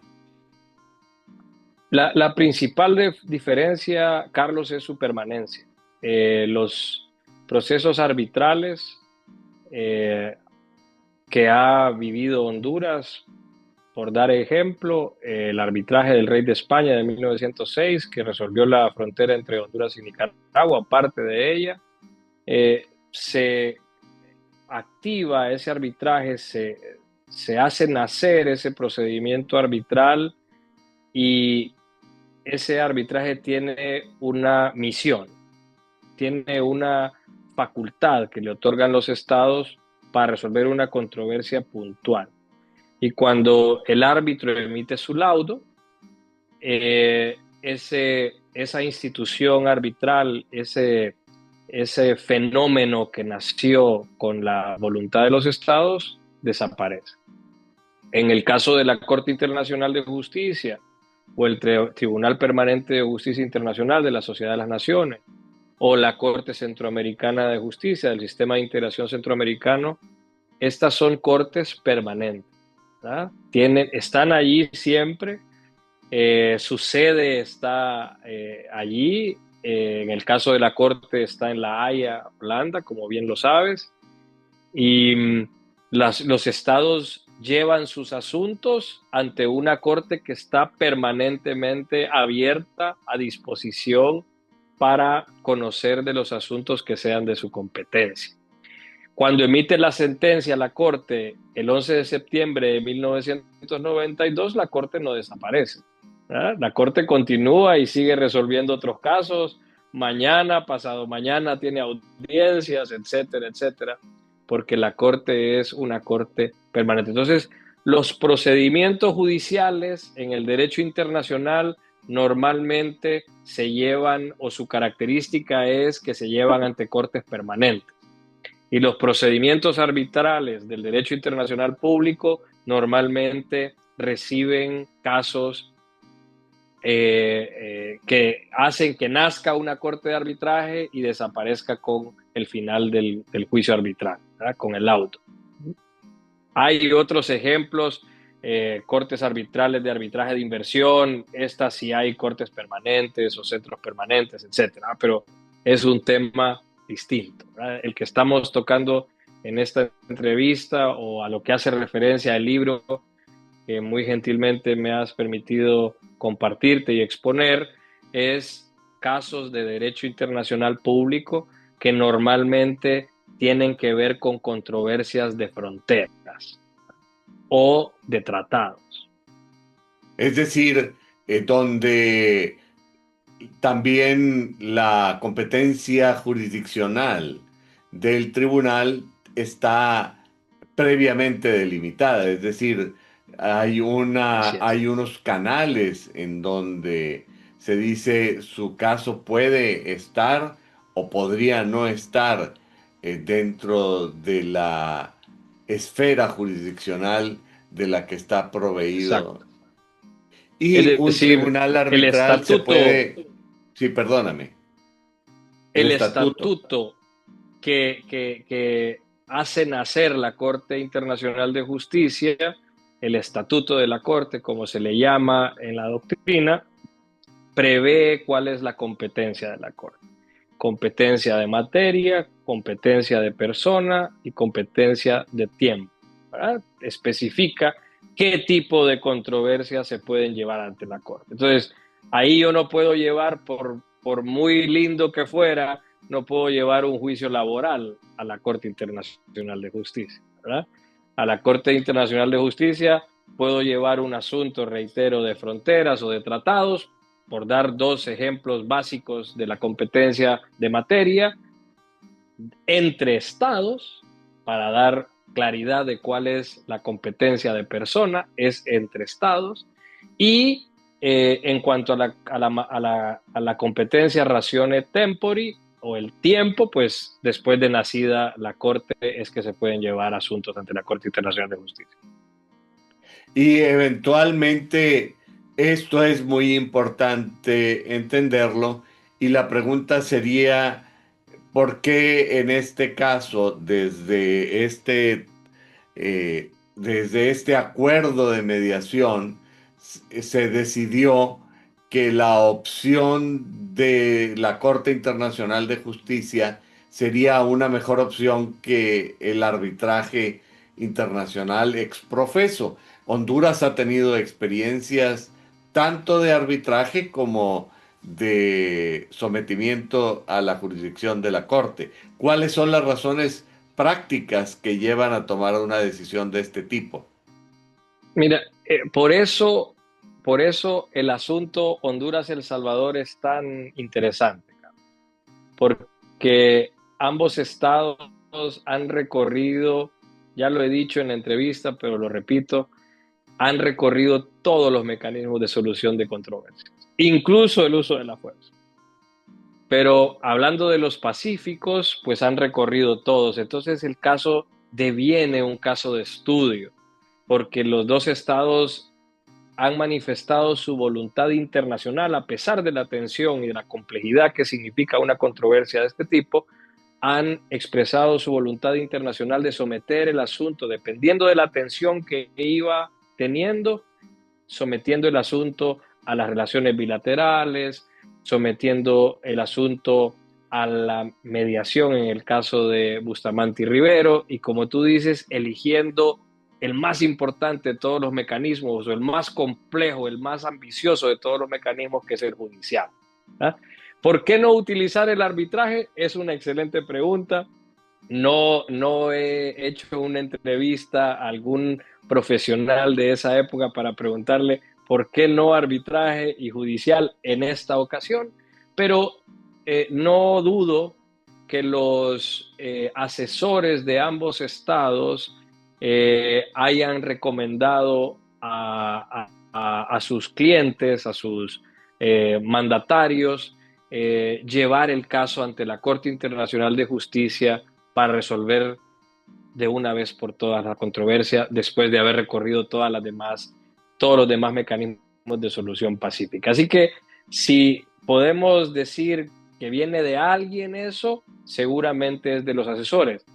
La principal diferencia, Carlos, es su permanencia. Los procesos arbitrales eh, que ha vivido Honduras, por dar ejemplo, el arbitraje del Rey de España de 1906, que resolvió la frontera entre Honduras y Nicaragua, parte de ella, se activa ese arbitraje, se hace nacer ese procedimiento arbitral y ese arbitraje tiene una misión, tiene una facultad que le otorgan los estados para resolver una controversia puntual. Y cuando el árbitro emite su laudo, esa institución arbitral, ese fenómeno que nació con la voluntad de los estados, desaparece. En el caso de la Corte Internacional de Justicia o el Tribunal Permanente de Justicia Internacional de la Sociedad de las Naciones o la Corte Centroamericana de Justicia del Sistema de Integración Centroamericano, estas son cortes permanentes. Están allí siempre, su sede está allí, en el caso de la Corte está en La Haya, Holanda, como bien lo sabes, y los estados llevan sus asuntos ante una corte que está permanentemente abierta a disposición para conocer de los asuntos que sean de su competencia. Cuando emite la sentencia la Corte el 11 de septiembre de 1992, la Corte no desaparece. ¿Verdad? La Corte continúa y sigue resolviendo otros casos. Mañana, pasado mañana, tiene audiencias, etcétera, etcétera, porque la Corte es una Corte permanente. Entonces, los procedimientos judiciales en el derecho internacional normalmente se llevan, o su característica es que se llevan ante cortes permanentes. Y los procedimientos arbitrales del derecho internacional público normalmente reciben casos que hacen que nazca una corte de arbitraje y desaparezca con el final del juicio arbitral, ¿verdad? Con el auto. Hay otros ejemplos, cortes arbitrales de arbitraje de inversión, estas sí hay cortes permanentes o centros permanentes, etcétera, pero es un tema distinto, ¿verdad? El que estamos tocando en esta entrevista o a lo que hace referencia al libro que muy gentilmente me has permitido compartirte y exponer, es casos de derecho internacional público que normalmente tienen que ver con controversias de fronteras o de tratados. Es decir, donde también la competencia jurisdiccional del tribunal está previamente delimitada, es decir, Así es. Hay unos canales en donde se dice su caso puede estar o podría no estar dentro de la esfera jurisdiccional de la que está proveído. Exacto. Es Y un decir, tribunal el arbitral se estatuto, puede, sí, perdóname, el el estatuto. estatuto que hace nacer la Corte Internacional de Justicia, el estatuto de la Corte, como se le llama en la doctrina, prevé cuál es la competencia de la Corte. Competencia de materia, competencia de persona y competencia de tiempo, ¿verdad? Especifica qué tipo de controversias se pueden llevar ante la Corte. Entonces, ahí yo no puedo llevar, por muy lindo que fuera, no puedo llevar un juicio laboral a la Corte Internacional de Justicia, ¿verdad? A la Corte Internacional de Justicia puedo llevar un asunto, reitero, de fronteras o de tratados, por dar dos ejemplos básicos de la competencia de materia, entre estados, para dar claridad de cuál es la competencia de persona, es entre estados, y en cuanto a la competencia ratione tempori, o el tiempo, pues después de nacida la Corte es que se pueden llevar asuntos ante la Corte Internacional de Justicia. Y eventualmente esto es muy importante entenderlo. Y la pregunta sería, ¿por qué en este caso, desde este acuerdo de mediación, se decidió que la opción de la Corte Internacional de Justicia sería una mejor opción que el arbitraje internacional exprofeso? Honduras ha tenido experiencias tanto de arbitraje como de sometimiento a la jurisdicción de la Corte. ¿Cuáles son las razones prácticas que llevan a tomar una decisión de este tipo? Mira, por eso el asunto Honduras-El Salvador es tan interesante, porque ambos estados han recorrido, ya lo he dicho en la entrevista, pero lo repito, han recorrido todos los mecanismos de solución de controversias, incluso el uso de la fuerza. Pero hablando de los pacíficos, pues han recorrido todos. Entonces el caso deviene un caso de estudio, porque los dos estados han manifestado su voluntad internacional, a pesar de la tensión y de la complejidad que significa una controversia de este tipo, han expresado su voluntad internacional de someter el asunto, dependiendo de la tensión que iba teniendo, sometiendo el asunto a las relaciones bilaterales, sometiendo el asunto a la mediación en el caso de Bustamante y Rivero, y como tú dices, eligiendo el más importante de todos los mecanismos, o el más complejo, el más ambicioso de todos los mecanismos, que es el judicial. ¿Ah? ¿Por qué no utilizar el arbitraje? Es una excelente pregunta. No he hecho una entrevista a algún profesional de esa época para preguntarle por qué no arbitraje y judicial en esta ocasión, pero no dudo que los asesores de ambos estados hayan recomendado a sus clientes, a sus mandatarios, llevar el caso ante la Corte Internacional de Justicia para resolver de una vez por todas la controversia, después de haber recorrido todos los demás mecanismos de solución pacífica. Así que si podemos decir que viene de alguien eso, seguramente es de los asesores,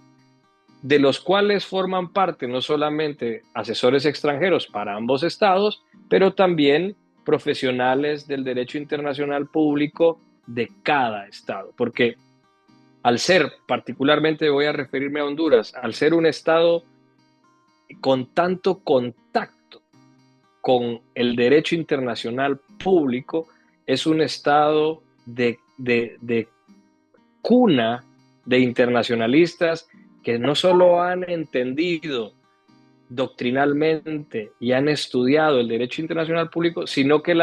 de los cuales forman parte no solamente asesores extranjeros para ambos estados, pero también profesionales del derecho internacional público de cada estado, porque al ser, particularmente voy a referirme a Honduras, al ser un estado con tanto contacto con el derecho internacional público, es un estado de cuna de internacionalistas que no solo han entendido doctrinalmente y han estudiado el derecho internacional público, sino que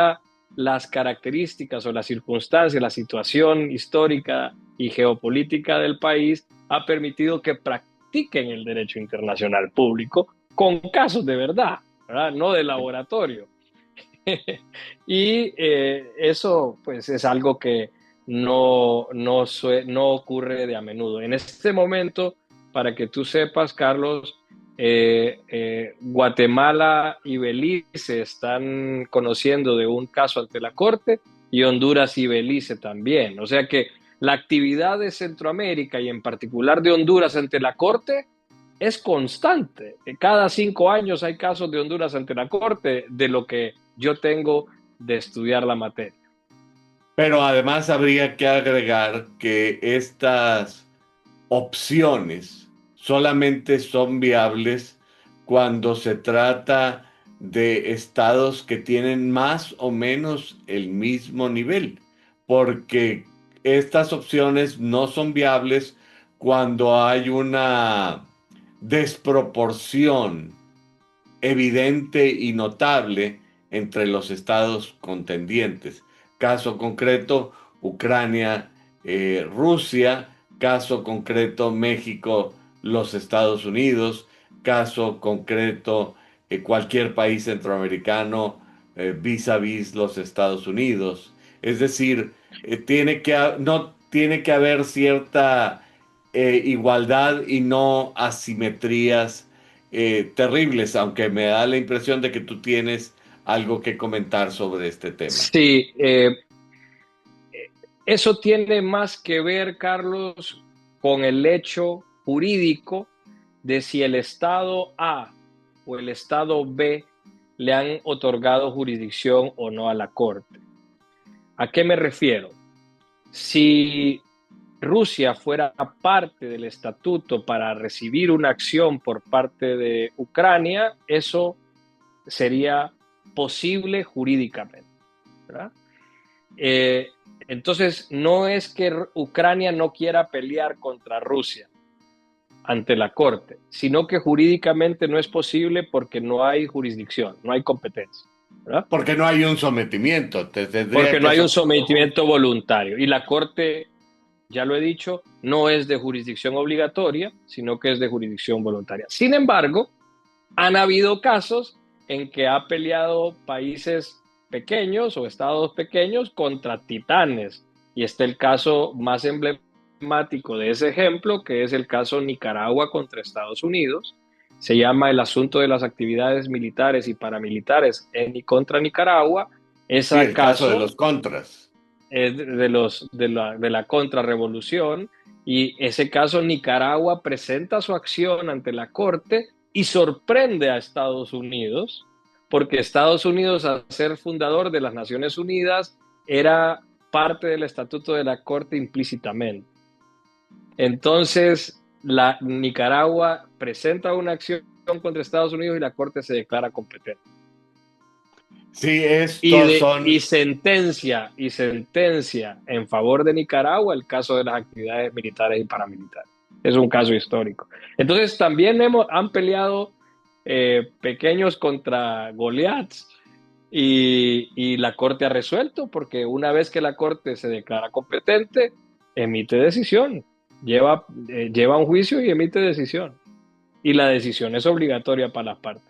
las características o las circunstancias, la situación histórica y geopolítica del país ha permitido que practiquen el derecho internacional público con casos de verdad. ¿verdad? No de laboratorio. Y eso pues es algo que no ocurre de a menudo. En este momento, para que tú sepas, Carlos, Guatemala y Belice están conociendo de un caso ante la Corte y Honduras y Belice también. O sea que la actividad de Centroamérica y en particular de Honduras ante la Corte es constante. Cada 5 años hay casos de Honduras ante la Corte, de lo que yo tengo de estudiar la materia. Pero además habría que agregar que estas opciones solamente son viables cuando se trata de estados que tienen más o menos el mismo nivel, porque estas opciones no son viables cuando hay una desproporción evidente y notable entre los estados contendientes. Caso concreto, Ucrania, Rusia; caso concreto, México, los Estados Unidos; caso concreto, cualquier país centroamericano, vis a vis los Estados Unidos. Es decir, no tiene que haber cierta igualdad y no asimetrías terribles, aunque me da la impresión de que tú tienes algo que comentar sobre este tema. Sí, eso tiene más que ver, Carlos, con el hecho jurídico de si el Estado A o el Estado B le han otorgado jurisdicción o no a la Corte. ¿A qué me refiero? Si Rusia fuera parte del estatuto para recibir una acción por parte de Ucrania, eso sería posible jurídicamente, ¿verdad? Eh, entonces, no es que Ucrania no quiera pelear contra Rusia ante la Corte, sino que jurídicamente no es posible porque no hay jurisdicción, no hay competencia, ¿verdad? Porque no hay un sometimiento, te tendría Porque no que hay un someter. sometimiento voluntario. Y la Corte, ya lo he dicho, no es de jurisdicción obligatoria, sino que es de jurisdicción voluntaria. Sin embargo, han habido casos en que ha peleado países pequeños o estados pequeños contra titanes. Y está el caso más emblemático de ese ejemplo, que es el caso Nicaragua contra Estados Unidos. Se llama el asunto de las actividades militares y paramilitares en y contra Nicaragua. Sí, Ese el caso de caso los contras. es de la contrarrevolución, y ese caso Nicaragua presenta su acción ante la Corte y sorprende a Estados Unidos, porque Estados Unidos, al ser fundador de las Naciones Unidas, era parte del estatuto de la Corte implícitamente. Entonces, la Nicaragua presenta una acción contra Estados Unidos y la Corte se declara competente. Sí, estos son. Y sentencia en favor de Nicaragua el caso de las actividades militares y paramilitares. Es un caso histórico. Entonces también han peleado pequeños contra Goliaths, y la Corte ha resuelto, porque una vez que la Corte se declara competente, emite decisión, lleva un juicio y emite decisión. Y la decisión es obligatoria para las partes.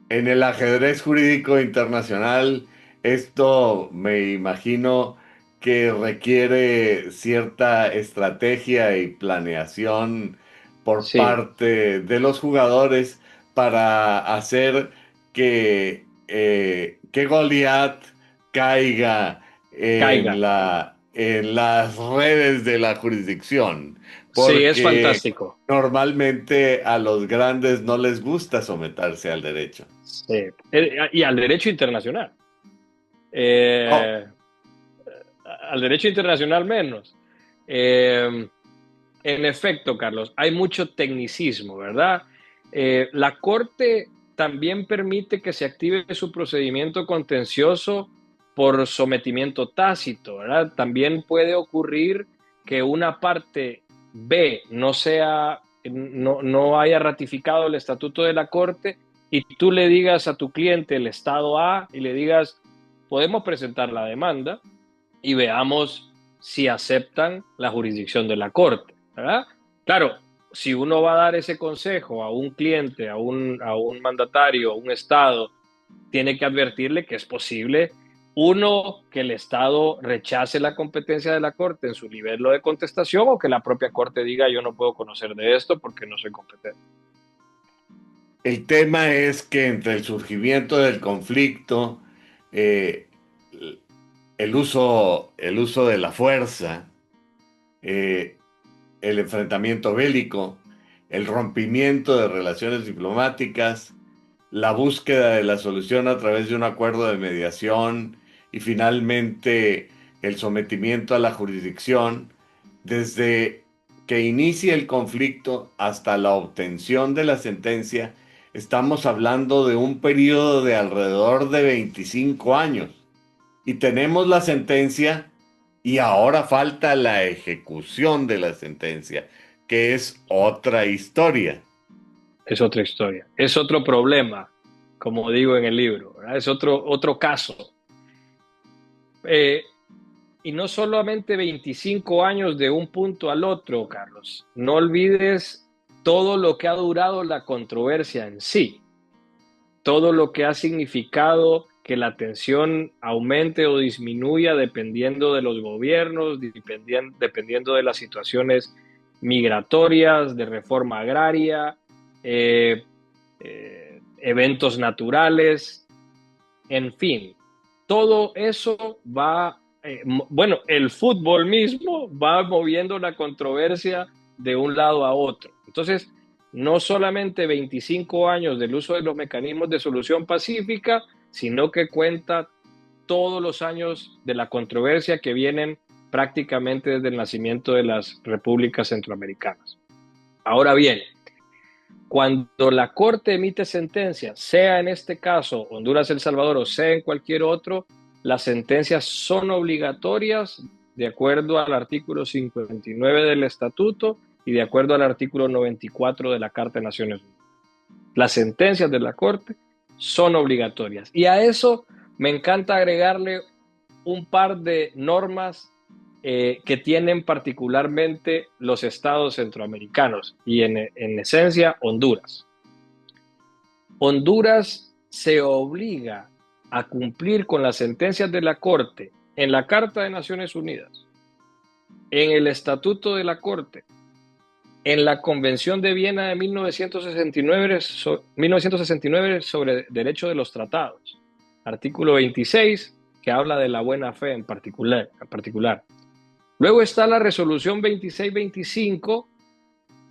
En el ajedrez jurídico internacional, esto me imagino que requiere cierta estrategia y planeación por Sí, parte de los jugadores para hacer que Goliat caiga caiga. en las redes de la jurisdicción, Sí, es porque fantástico. normalmente a los grandes no les gusta someterse al derecho. Sí. Y al derecho internacional. Oh, Eh, Al derecho internacional menos. Eh, en efecto, Carlos, hay mucho tecnicismo, ¿verdad? La Corte también permite que se active su procedimiento contencioso por sometimiento tácito, ¿verdad? También puede ocurrir que una parte B no haya ratificado el estatuto de la Corte, y tú le digas a tu cliente, el Estado A, y le digas, podemos presentar la demanda y veamos si aceptan la jurisdicción de la Corte, ¿verdad? Claro, si uno va a dar ese consejo a un cliente, a un mandatario, a un Estado, tiene que advertirle que es posible, uno, que el Estado rechace la competencia de la Corte en su nivel de contestación, o que la propia Corte diga yo no puedo conocer de esto porque no soy competente. El tema es que entre el surgimiento del conflicto, eh, el uso de la fuerza, eh, el enfrentamiento bélico, el rompimiento de relaciones diplomáticas, la búsqueda de la solución a través de un acuerdo de mediación y finalmente el sometimiento a la jurisdicción, desde que inicia el conflicto hasta la obtención de la sentencia, estamos hablando de un periodo de alrededor de 25 años. Y tenemos la sentencia y ahora falta la ejecución de la sentencia, que es otra historia. Es otra historia, es otro problema, como digo en el libro, ¿verdad? Es otro caso. Eh, y no solamente 25 años de un punto al otro, Carlos. No olvides todo lo que ha durado la controversia en sí, todo lo que ha significado que la tensión aumente o disminuya dependiendo de los gobiernos, dependiendo de las situaciones migratorias, de reforma agraria, eventos naturales, en fin, todo eso va, bueno, el fútbol mismo va moviendo la controversia de un lado a otro. Entonces, no solamente 25 años del uso de los mecanismos de solución pacífica, sino que cuenta todos los años de la controversia que vienen prácticamente desde el nacimiento de las repúblicas centroamericanas. Ahora bien, cuando la Corte emite sentencias, sea en este caso Honduras, El Salvador o sea en cualquier otro, las sentencias son obligatorias de acuerdo al artículo 59 del Estatuto y de acuerdo al artículo 94 de la Carta de Naciones Unidas. Las sentencias de la Corte son obligatorias. Y a eso me encanta agregarle un par de normas que tienen particularmente los estados centroamericanos y en esencia Honduras. Honduras se obliga a cumplir con las sentencias de la Corte en la Carta de Naciones Unidas, en el Estatuto de la Corte, en la Convención de Viena de 1969 sobre Derecho de los Tratados, artículo 26, que habla de la buena fe en particular. Luego está la resolución 2625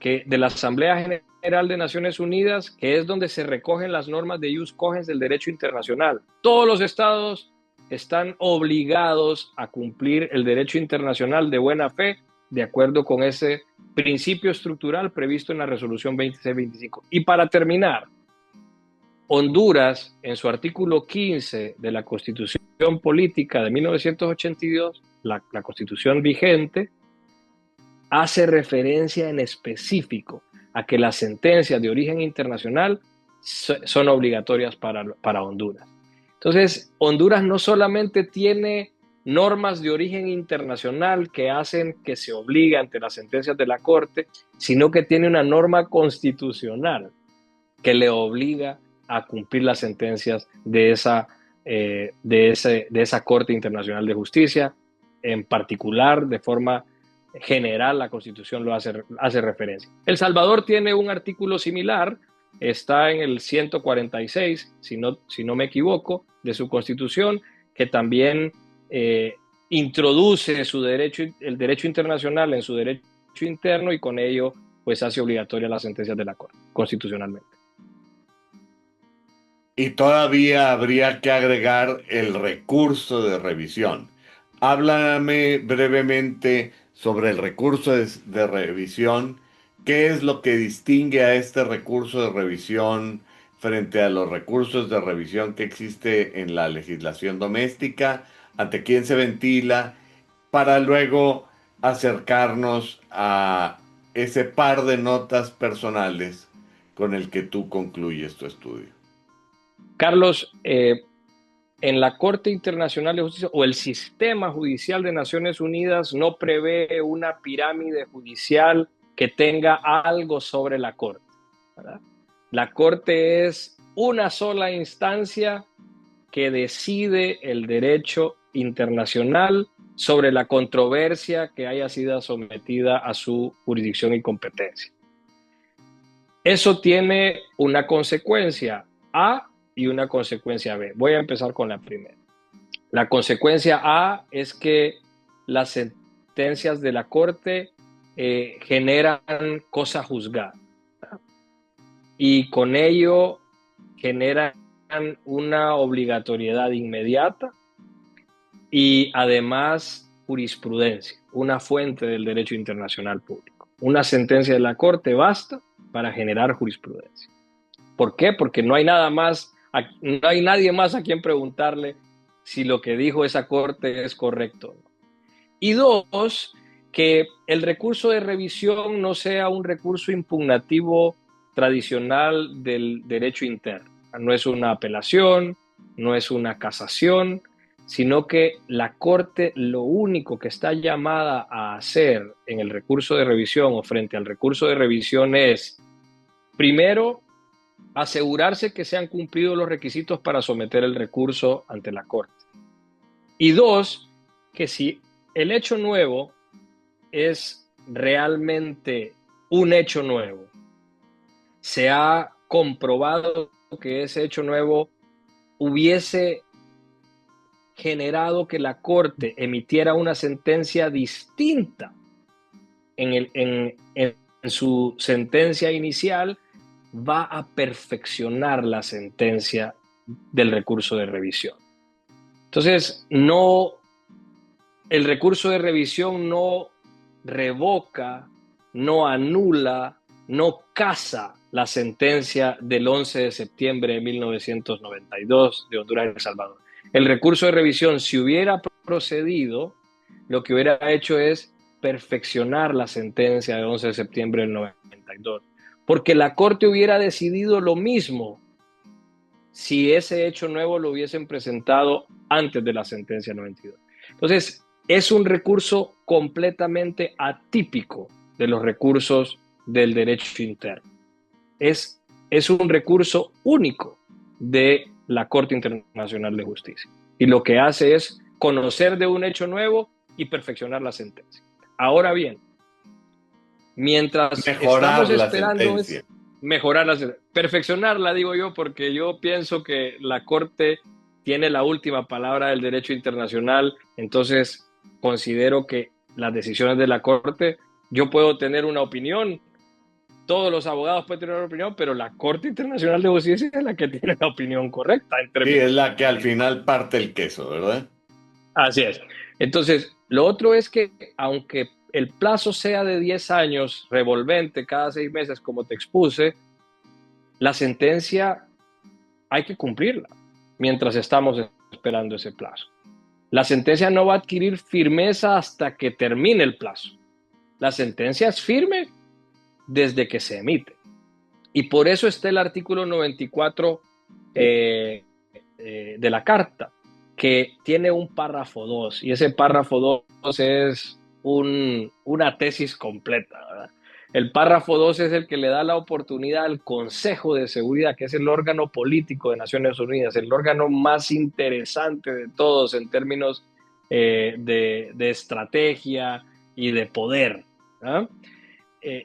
de la Asamblea General de Naciones Unidas, que es donde se recogen las normas de ius cogens del derecho internacional. Todos los estados están obligados a cumplir el derecho internacional de buena fe de acuerdo con ese principio estructural previsto en la resolución 2625. Y para terminar, Honduras, en su artículo 15 de la Constitución Política de 1982, la Constitución vigente, hace referencia en específico a que las sentencias de origen internacional son obligatorias para Honduras. Entonces, Honduras no solamente tiene normas de origen internacional que hacen que se obligue ante las sentencias de la Corte, sino que tiene una norma constitucional que le obliga a cumplir las sentencias de esa Corte Internacional de Justicia, en particular, de forma general, la Constitución lo hace referencia. El Salvador tiene un artículo similar, está en el 146, si no me equivoco, de su Constitución, que también introduce el derecho internacional en su derecho interno y con ello pues hace obligatoria las sentencias de la Corte constitucionalmente. Y todavía habría que agregar el recurso de revisión. Háblame brevemente sobre el recurso de revisión. ¿Qué es lo que distingue a este recurso de revisión frente a los recursos de revisión que existe en la legislación doméstica? ¿Ante quién se ventila? Para luego acercarnos a ese par de notas personales con el que tú concluyes tu estudio. Carlos, en la Corte Internacional de Justicia o el sistema judicial de Naciones Unidas no prevé una pirámide judicial que tenga algo sobre la Corte, ¿verdad? La Corte es una sola instancia que decide el derecho internacional sobre la controversia que haya sido sometida a su jurisdicción y competencia. Eso tiene una consecuencia A y una consecuencia B. Voy a empezar con la primera. La consecuencia A es que las sentencias de la Corte generan cosa juzgada y con ello generan una obligatoriedad inmediata y además jurisprudencia, una fuente del derecho internacional público. Una sentencia de la Corte basta para generar jurisprudencia. ¿Por qué? Porque no hay nadie más a quien preguntarle si lo que dijo esa Corte es correcto. Y dos, que el recurso de revisión no sea un recurso impugnativo tradicional del derecho interno. No es una apelación, no es una casación, sino que la Corte lo único que está llamada a hacer en el recurso de revisión o frente al recurso de revisión es, primero, asegurarse que se han cumplido los requisitos para someter el recurso ante la Corte. Y dos, que si el hecho nuevo es realmente un hecho nuevo, se ha comprobado que ese hecho nuevo hubiese generado que la Corte emitiera una sentencia distinta en su sentencia inicial, va a perfeccionar la sentencia del recurso de revisión. Entonces, el recurso de revisión no revoca, no anula, no casa la sentencia del 11 de septiembre de 1992 de Honduras y El Salvador. El recurso de revisión, si hubiera procedido, lo que hubiera hecho es perfeccionar la sentencia del 11 de septiembre del 92, porque la Corte hubiera decidido lo mismo si ese hecho nuevo lo hubiesen presentado antes de la sentencia 92. Entonces, es un recurso completamente atípico de los recursos del derecho interno. Es un recurso único de la Corte Internacional de Justicia. Y lo que hace es conocer de un hecho nuevo y perfeccionar la sentencia. Ahora bien, mientras Mejorar estamos la esperando sentencia. perfeccionarla, digo yo, porque yo pienso que la Corte tiene la última palabra del derecho internacional, entonces considero que las decisiones de la Corte, yo puedo tener una opinión, todos los abogados pueden tener una opinión, pero la Corte Internacional de Justicia es la que tiene la opinión correcta. Sí, es la que al final parte el queso, ¿verdad? Así es. Entonces, lo otro es que aunque el plazo sea de 10 años, revolvente cada 6 meses, como te expuse, la sentencia hay que cumplirla mientras estamos esperando ese plazo. La sentencia no va a adquirir firmeza hasta que termine el plazo. La sentencia es firme desde que se emite. Y por eso está el artículo 94 de la Carta, que tiene un párrafo 2, y ese párrafo 2 es una tesis completa, ¿verdad? El párrafo 2 es el que le da la oportunidad al Consejo de Seguridad, que es el órgano político de Naciones Unidas, el órgano más interesante de todos en términos de estrategia y de poder, ¿verdad?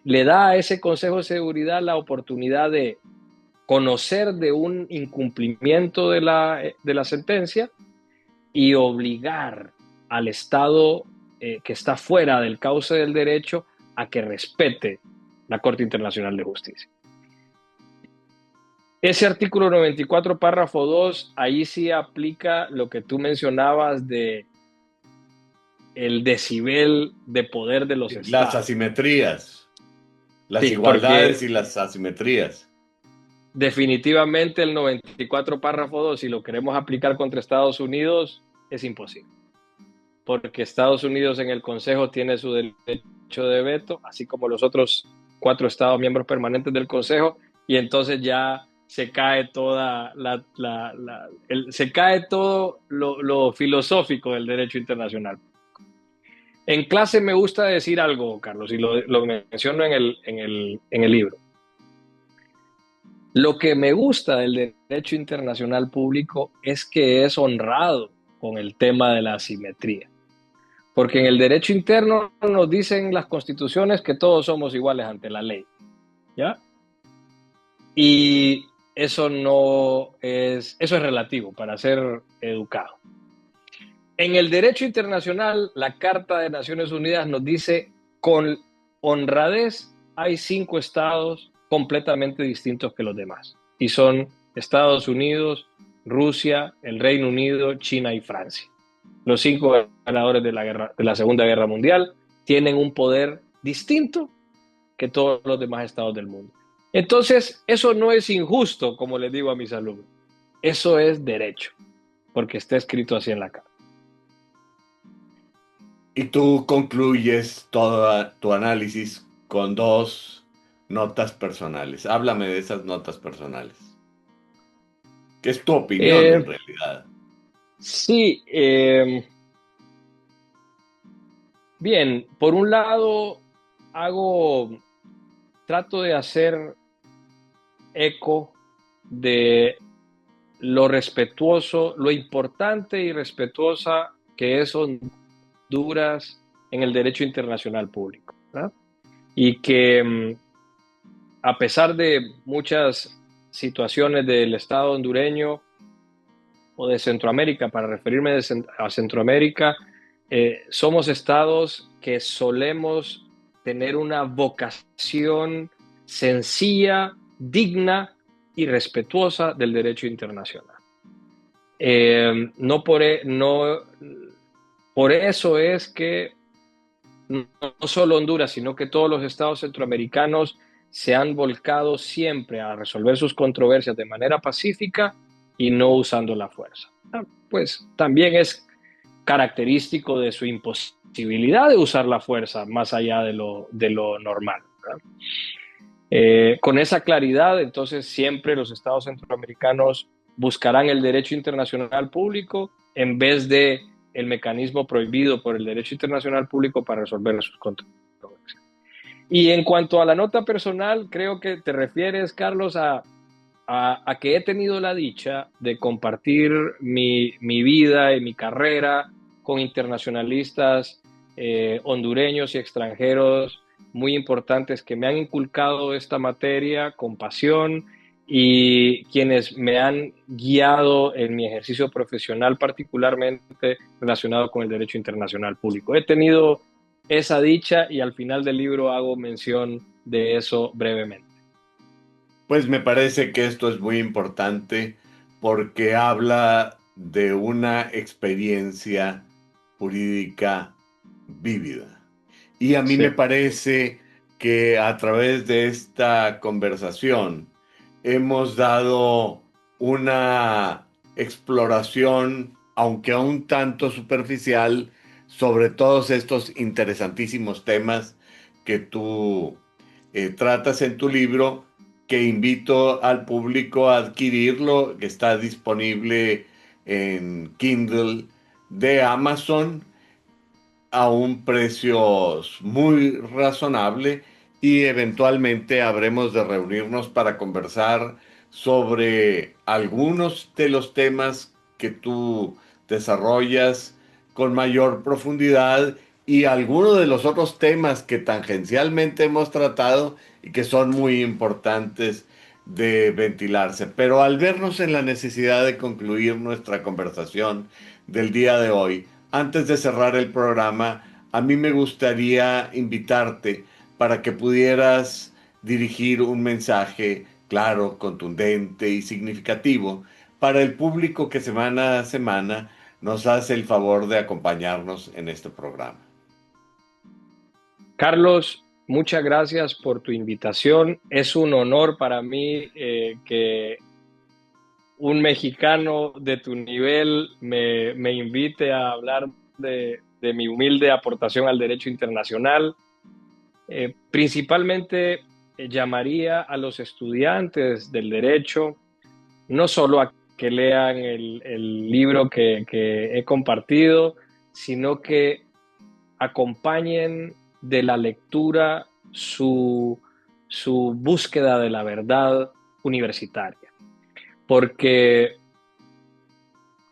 Le da a ese Consejo de Seguridad la oportunidad de conocer de un incumplimiento de la sentencia y obligar al Estado que está fuera del cauce del derecho a que respete la Corte Internacional de Justicia. Ese artículo 94, párrafo 2, ahí sí aplica lo que tú mencionabas de el decibel de poder de los estados. Las asimetrías, las Sí, igualdades y las asimetrías. Definitivamente el 94, párrafo 2, si lo queremos aplicar contra Estados Unidos, es imposible. Porque Estados Unidos en el Consejo tiene su derecho de veto, así como los otros 4 estados miembros permanentes del Consejo, y entonces ya se cae toda se cae todo lo filosófico del derecho internacional. En clase me gusta decir algo, Carlos, y lo menciono en el libro. Lo que me gusta del derecho internacional público es que es honrado con el tema de la asimetría. Porque en el derecho interno nos dicen las constituciones que todos somos iguales ante la ley, ¿ya? Y eso es relativo para ser educado. En el derecho internacional, la Carta de Naciones Unidas nos dice con honradez hay 5 estados completamente distintos que los demás. Y son Estados Unidos, Rusia, el Reino Unido, China y Francia. Los 5 ganadores de la Segunda Guerra Mundial tienen un poder distinto que todos los demás estados del mundo. Entonces, eso no es injusto, como les digo a mis alumnos. Eso es derecho, porque está escrito así en la Carta. Y tú concluyes todo tu análisis con 2 notas personales. Háblame de esas notas personales. ¿Qué es tu opinión en realidad? Sí, bien, por un lado, trato de hacer eco de lo respetuoso, lo importante y respetuosa que es Honduras en el derecho internacional público, ¿verdad? Y que a pesar de muchas situaciones del Estado hondureño o de Centroamérica, para referirme a Centroamérica, somos estados que solemos tener una vocación sencilla, digna y respetuosa del derecho internacional. Por eso es que no solo Honduras, sino que todos los estados centroamericanos se han volcado siempre a resolver sus controversias de manera pacífica y no usando la fuerza. Pues también es característico de su imposibilidad de usar la fuerza más allá de lo normal. Con esa claridad, entonces siempre los estados centroamericanos buscarán el derecho internacional público en vez de el mecanismo prohibido por el derecho internacional público para resolver sus controversias. Y en cuanto a la nota personal, creo que te refieres, Carlos, a que he tenido la dicha de compartir mi vida y mi carrera con internacionalistas hondureños y extranjeros muy importantes que me han inculcado esta materia con pasión y quienes me han guiado en mi ejercicio profesional, particularmente relacionado con el derecho internacional público. He tenido esa dicha y al final del libro hago mención de eso brevemente. Pues me parece que esto es muy importante porque habla de una experiencia jurídica vívida. Y a mí Sí. me parece que a través de esta conversación hemos dado una exploración, aunque un tanto superficial, sobre todos estos interesantísimos temas que tú tratas en tu libro, que invito al público a adquirirlo, que está disponible en Kindle de Amazon a un precio muy razonable y eventualmente habremos de reunirnos para conversar sobre algunos de los temas que tú desarrollas con mayor profundidad y algunos de los otros temas que tangencialmente hemos tratado y que son muy importantes de ventilarse. Pero al vernos en la necesidad de concluir nuestra conversación del día de hoy, antes de cerrar el programa, a mí me gustaría invitarte para que pudieras dirigir un mensaje claro, contundente y significativo para el público que semana a semana nos hace el favor de acompañarnos en este programa. Carlos, muchas gracias por tu invitación. Es un honor para mí que un mexicano de tu nivel me invite a hablar de mi humilde aportación al derecho internacional. Principalmente llamaría a los estudiantes del derecho, no solo a que lean el libro que he compartido, sino que acompañen de la lectura su búsqueda de la verdad universitaria, porque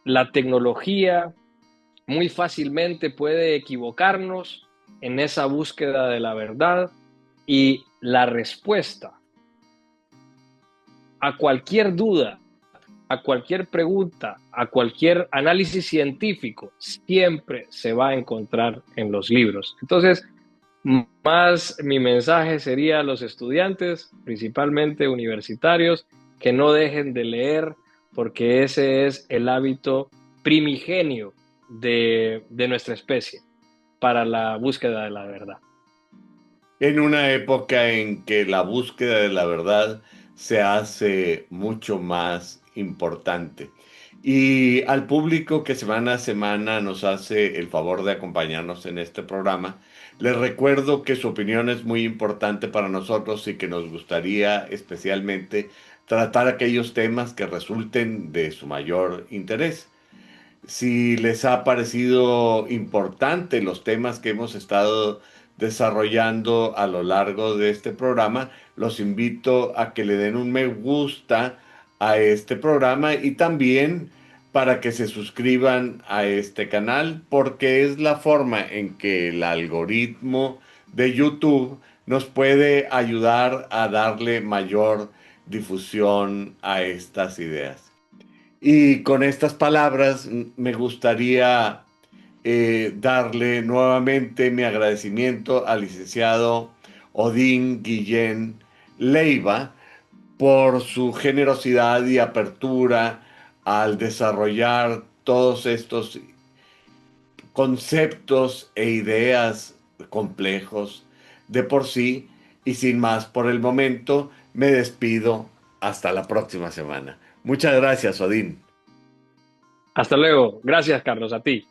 la tecnología muy fácilmente puede equivocarnos en esa búsqueda de la verdad, y la respuesta a cualquier duda, a cualquier pregunta, a cualquier análisis científico, siempre se va a encontrar en los libros. Entonces, más mi mensaje sería a los estudiantes, principalmente universitarios, que no dejen de leer, porque ese es el hábito primigenio de nuestra especie para la búsqueda de la verdad. En una época en que la búsqueda de la verdad se hace mucho más importante. Y al público que semana a semana nos hace el favor de acompañarnos en este programa, les recuerdo que su opinión es muy importante para nosotros y que nos gustaría especialmente tratar aquellos temas que resulten de su mayor interés. Si les ha parecido importante los temas que hemos estado desarrollando a lo largo de este programa, los invito a que le den un me gusta a este programa y también para que se suscriban a este canal, porque es la forma en que el algoritmo de YouTube nos puede ayudar a darle mayor difusión a estas ideas. Y con estas palabras me gustaría darle nuevamente mi agradecimiento al licenciado Odín Guillén Leiva por su generosidad y apertura al desarrollar todos estos conceptos e ideas complejos de por sí. Y sin más por el momento, me despido hasta la próxima semana. Muchas gracias, Odín. Hasta luego. Gracias, Carlos, a ti.